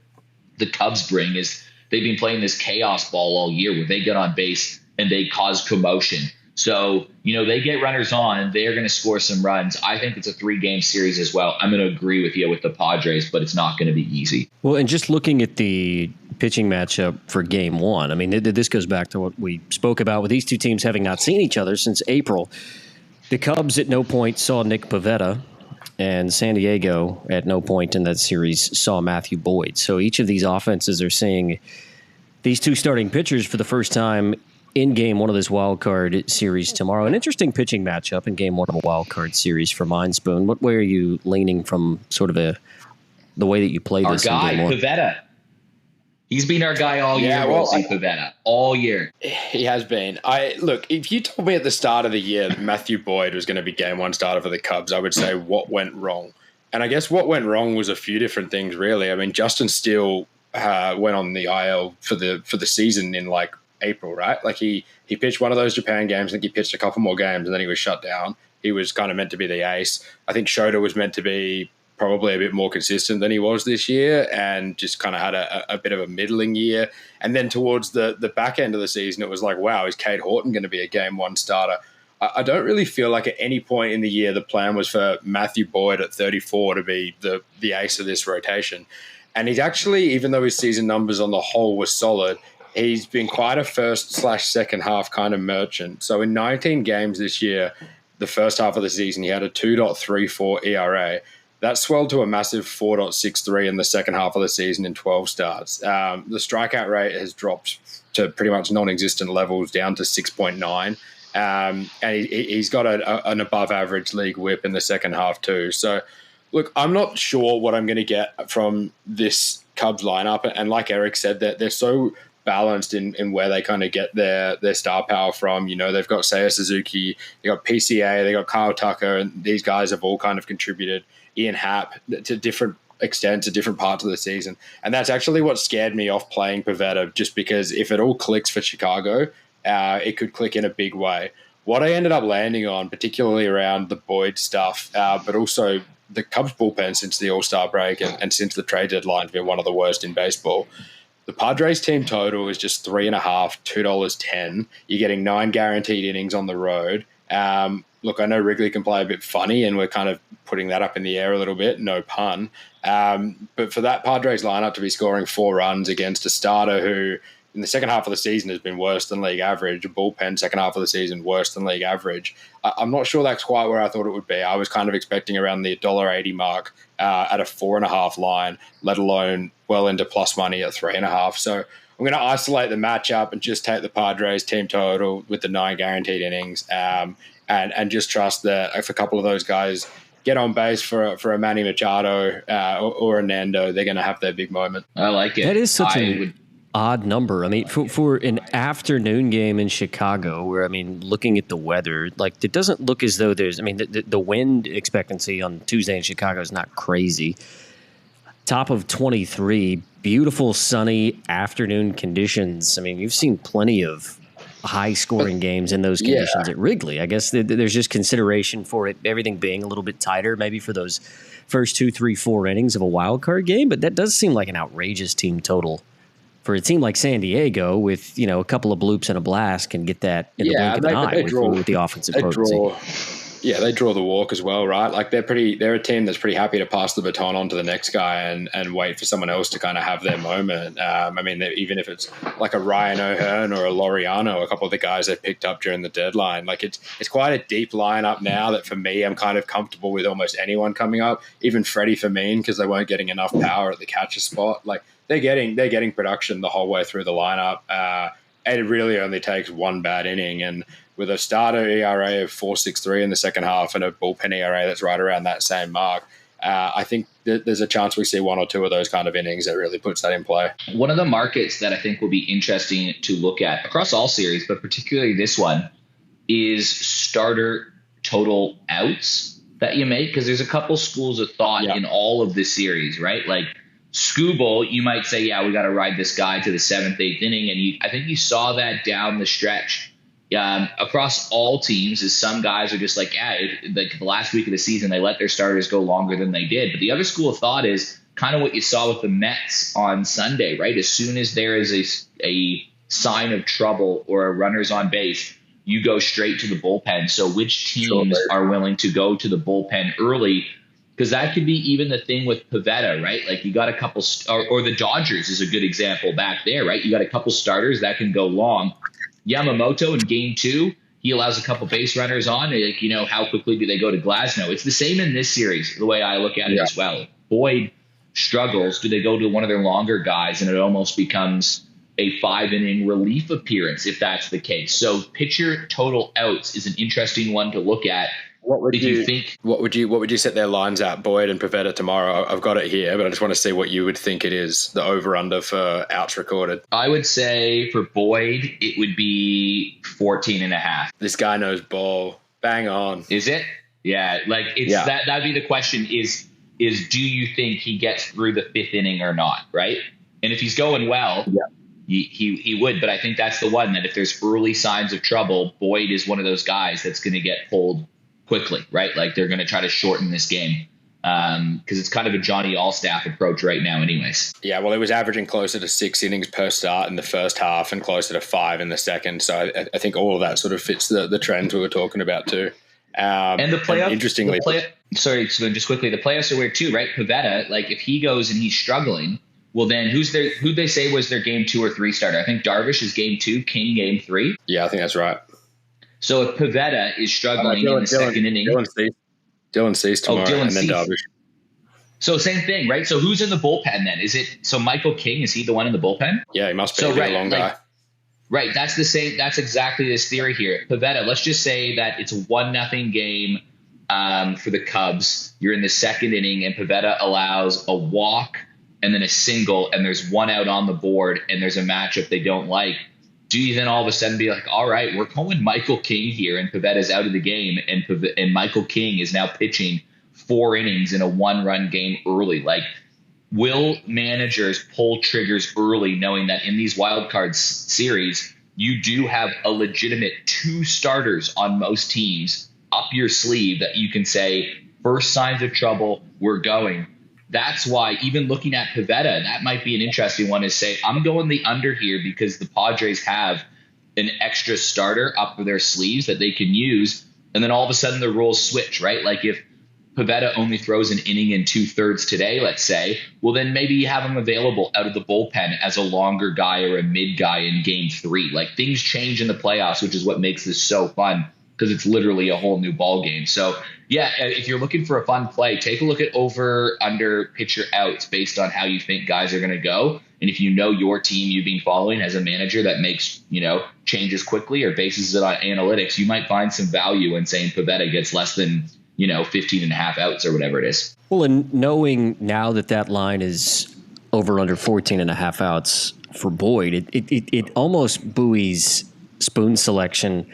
the Cubs bring is they've been playing this chaos ball all year where they get on base and they cause commotion. So, they get runners on and they're going to score some runs. I think it's a 3-game series as well. I'm going to agree with you with the Padres, but it's not going to be easy. Well, and just looking at the pitching matchup for game 1, I mean, this goes back to what we spoke about with these two teams having not seen each other since April. The Cubs at no point saw Nick Pivetta, and San Diego at no point in that series saw Matthew Boyd. So each of these offenses are seeing these two starting pitchers for the first time in game 1 of this wild card series tomorrow. An interesting pitching matchup in game 1 of a wild card series for mine, Spoon. What way are you leaning from sort of the way that you play this in game 1? Pivetta. He's been our guy all year, Rolsey Pivetta, all year. He has been. Look, if you told me at the start of the year that Matthew Boyd was going to be game 1 starter for the Cubs, I would say what went wrong. And I guess what went wrong was a few different things, really. I mean, Justin Steele went on the IL for the season in like April, right? Like he pitched one of those Japan games. I think he pitched a couple more games and then he was shut down. He was kind of meant to be the ace. I think Shota was meant to be probably a bit more consistent than he was this year and just kind of had a bit of a middling year. And then towards the back end of the season, it was like, wow, is Cade Horton going to be a game 1 starter? I don't really feel like at any point in the year the plan was for Matthew Boyd at 34 to be the ace of this rotation. And he's actually, even though his season numbers on the whole were solid, he's been quite a first/second half kind of merchant. So in 19 games this year, the first half of the season, he had a 2.34 ERA. That swelled to a massive 4.63 in the second half of the season in 12 starts. The strikeout rate has dropped to pretty much non-existent levels, down to 6.9. And he's got an above-average league whip in the second half too. So, look, I'm not sure what I'm going to get from this Cubs lineup. And like Eric said, they're so balanced in where they kind of get their star power from. They've got Seiya Suzuki, they got PCA, they got Kyle Tucker, and these guys have all kind of contributed. Ian Happ to different extents at different parts of the season. And that's actually what scared me off playing Pivetta, just because if it all clicks for Chicago, it could click in a big way. What I ended up landing on, particularly around the Boyd stuff, but also the Cubs bullpen since the All-Star break and since the trade deadline has been one of the worst in baseball. The Padres team total is just $3.5, $2.10. You're getting 9 guaranteed innings on the road. Look, I know Wrigley can play a bit funny, and we're kind of putting that up in the air a little bit, no pun. But for that Padres lineup to be scoring 4 runs against a starter who in the second half of the season has been worse than league average. Bullpen second half of the season worse than league average. I'm not sure that's quite where I thought it would be. I was kind of expecting around the $1.80 mark at a 4.5 line, let alone well into plus money at 3.5. So I'm going to isolate the matchup and just take the Padres team total with the 9 guaranteed innings, and just trust that if a couple of those guys get on base for a Manny Machado or a Nando, they're going to have their big moment. I like it. That is such an odd number. I mean, for an afternoon game in Chicago, where, I mean, looking at the weather, like, it doesn't look as though there's, I mean, the wind expectancy on Tuesday in Chicago is not crazy. Top of 23, beautiful sunny afternoon conditions. I mean, you've seen plenty of high-scoring games in those conditions at Wrigley. I guess there's just consideration for it, everything being a little bit tighter, maybe for those first 2, 3, 4 innings of a wild card game. But that does seem like an outrageous team total for a team like San Diego, with, you know, a couple of bloops and a blast, can get that in the blink of an eye with the offensive potency. They draw the walk as well, right? Like, they're a team that's pretty happy to pass the baton on to the next guy and wait for someone else to kind of have their moment. I mean, even if it's like a Ryan O'Hearn or a Laureano, a couple of the guys they picked up during the deadline, like, it's quite a deep lineup now that, for me, I'm kind of comfortable with almost anyone coming up, even Freddie Fermin, because they weren't getting enough power at the catcher spot. Like, they're getting production the whole way through the lineup. And it really only takes one bad inning, and with a starter ERA of 4.63 in the second half and a bullpen ERA that's right around that same mark, I think there's a chance we see 1 or 2 of those kind of innings that really puts that in play. One of the markets that I think will be interesting to look at across all series, but particularly this one, is starter total outs that you make, because there's a couple schools of thought in all of the series, right? Like, Scooble, you might say, yeah, we got to ride this guy to the 7th, 8th inning, and I think you saw that down the stretch. Across all teams, is some guys are just like, like the last week of the season, they let their starters go longer than they did. But the other school of thought is kind of what you saw with the Mets on Sunday, right? As soon as there is a sign of trouble or a runner's on base, you go straight to the bullpen. So which teams are willing to go to the bullpen early? Because that could be even the thing with Pivetta, right? Like, you got a couple, or the Dodgers is a good example back there, right? You got a couple starters that can go long. Yamamoto in game 2, he allows a couple base runners on. Like, you know, how quickly do they go to Glasnow? It's the same in this series, the way I look at it as well. If Boyd struggles, do they go to one of their longer guys, and it almost becomes a 5-inning relief appearance if that's the case. So pitcher total outs is an interesting one to look at. What would you set their lines at, Boyd and Pivetta, tomorrow? I've got it here, but I just want to see what you would think it is, the over-under for outs recorded. I would say for Boyd, it would be 14.5. This guy knows ball. Bang on. Is it? Yeah. Like, it's that'd be the question is do you think he gets through the 5th inning or not? Right. And if he's going well, he would, but I think that's the one that if there's early signs of trouble, Boyd is one of those guys that's going to get pulled quickly, right? Like, they're going to try to shorten this game because it's kind of a Johnny Allstaff approach right now anyways. Yeah, well, it was averaging closer to 6 innings per start in the first half and closer to 5 in the second. So I think all of that sort of fits the trends we were talking about too. And the playoff, interestingly, just quickly, the playoffs are weird too, right? Pivetta, like, if he goes and he's struggling, well, then who they say was their game 2 or 3 starter? I think Darvish is game 2, King game 3. Yeah, I think that's right. So if Pivetta is struggling in the second inning, Dylan Cease tomorrow, and then Darvish. So same thing, right? So who's in the bullpen then? Is it Michael King? Is he the one in the bullpen? Yeah, he must be. A long guy. Right, that's the same. That's exactly this theory here. Pivetta. Let's just say that it's a 1-0 game for the Cubs. You're in the second inning, and Pivetta allows a walk and then a single, and there's 1 out on the board, and there's a matchup they don't like. Do you then all of a sudden be like, all right, we're going Michael King here, and Pivetta's out of the game, and Michael King is now pitching 4 innings in a 1-run game early? Like, will managers pull triggers early, knowing that in these wild card series, you do have a legitimate 2 starters on most teams up your sleeve that you can say, first signs of trouble, we're going? That's why, even looking at Pivetta, that might be an interesting one, is say, I'm going the under here because the Padres have an extra starter up their sleeves that they can use. And then all of a sudden the rules switch, right? Like, if Pivetta only throws an inning and 2/3 today, let's say, well, then maybe you have him available out of the bullpen as a longer guy or a mid guy in game 3. Like, things change in the playoffs, which is what makes this so fun, because it's literally a whole new ball game. So, yeah, if you're looking for a fun play, take a look at over, under, pitcher outs based on how you think guys are going to go. And if you know your team you've been following has a manager that makes, changes quickly or bases it on analytics, you might find some value in saying Pivetta gets less than 15 and a half outs or whatever it is. Well, and knowing now that line is over under 14 and a half outs for Boyd, it almost buoys Spoon's selection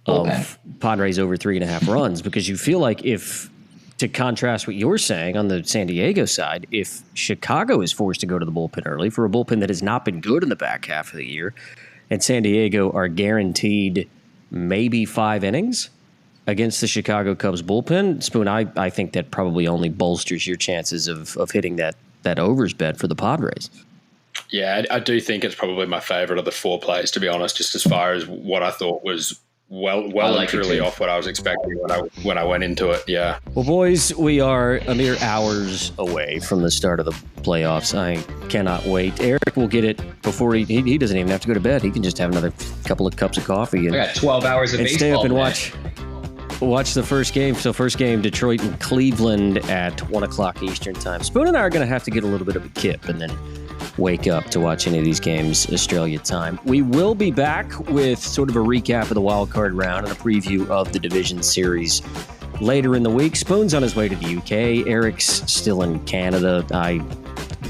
of Padres over 3.5 runs, because you feel like, if, to contrast what you're saying on the San Diego side, if Chicago is forced to go to the bullpen early for a bullpen that has not been good in the back half of the year, and San Diego are guaranteed maybe 5 innings against the Chicago Cubs bullpen, Spoon, I think that probably only bolsters your chances of hitting that overs bet for the Padres. Yeah, I do think it's probably my favorite of the 4 plays, to be honest, just as far as what I thought was well and truly off what I was expecting when I went into it. Yeah. Well, boys, we are a mere hours away from the start of the playoffs. I cannot wait. Eric will get it before he doesn't even have to go to bed. He can just have another couple of cups of coffee and I got 12 hours of baseball stay up and today. watch the first game. So first game, Detroit and Cleveland at 1:00 Eastern time. Spoon and I are going to have to get a little bit of a kip and then wake up to watch any of these games Australia time. We will be back with sort of a recap of the wild card round and a preview of the division series later in the week. Spoon's on his way to the UK. Eric's still in Canada.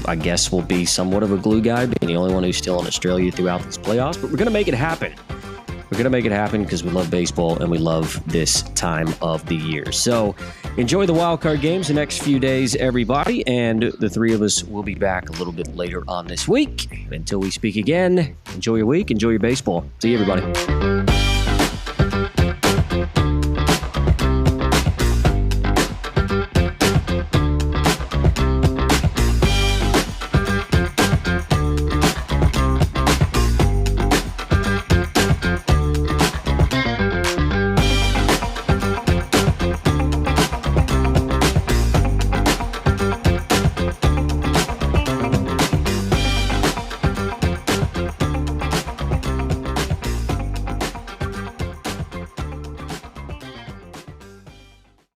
I guess will be somewhat of a glue guy, being the only one who's still in Australia throughout these playoffs. But we're going to make it happen. We're going to make it happen because we love baseball and we love this time of the year. So enjoy the wild card games the next few days, everybody. And the 3 of us will be back a little bit later on this week. Until we speak again, enjoy your week, enjoy your baseball. See you, everybody.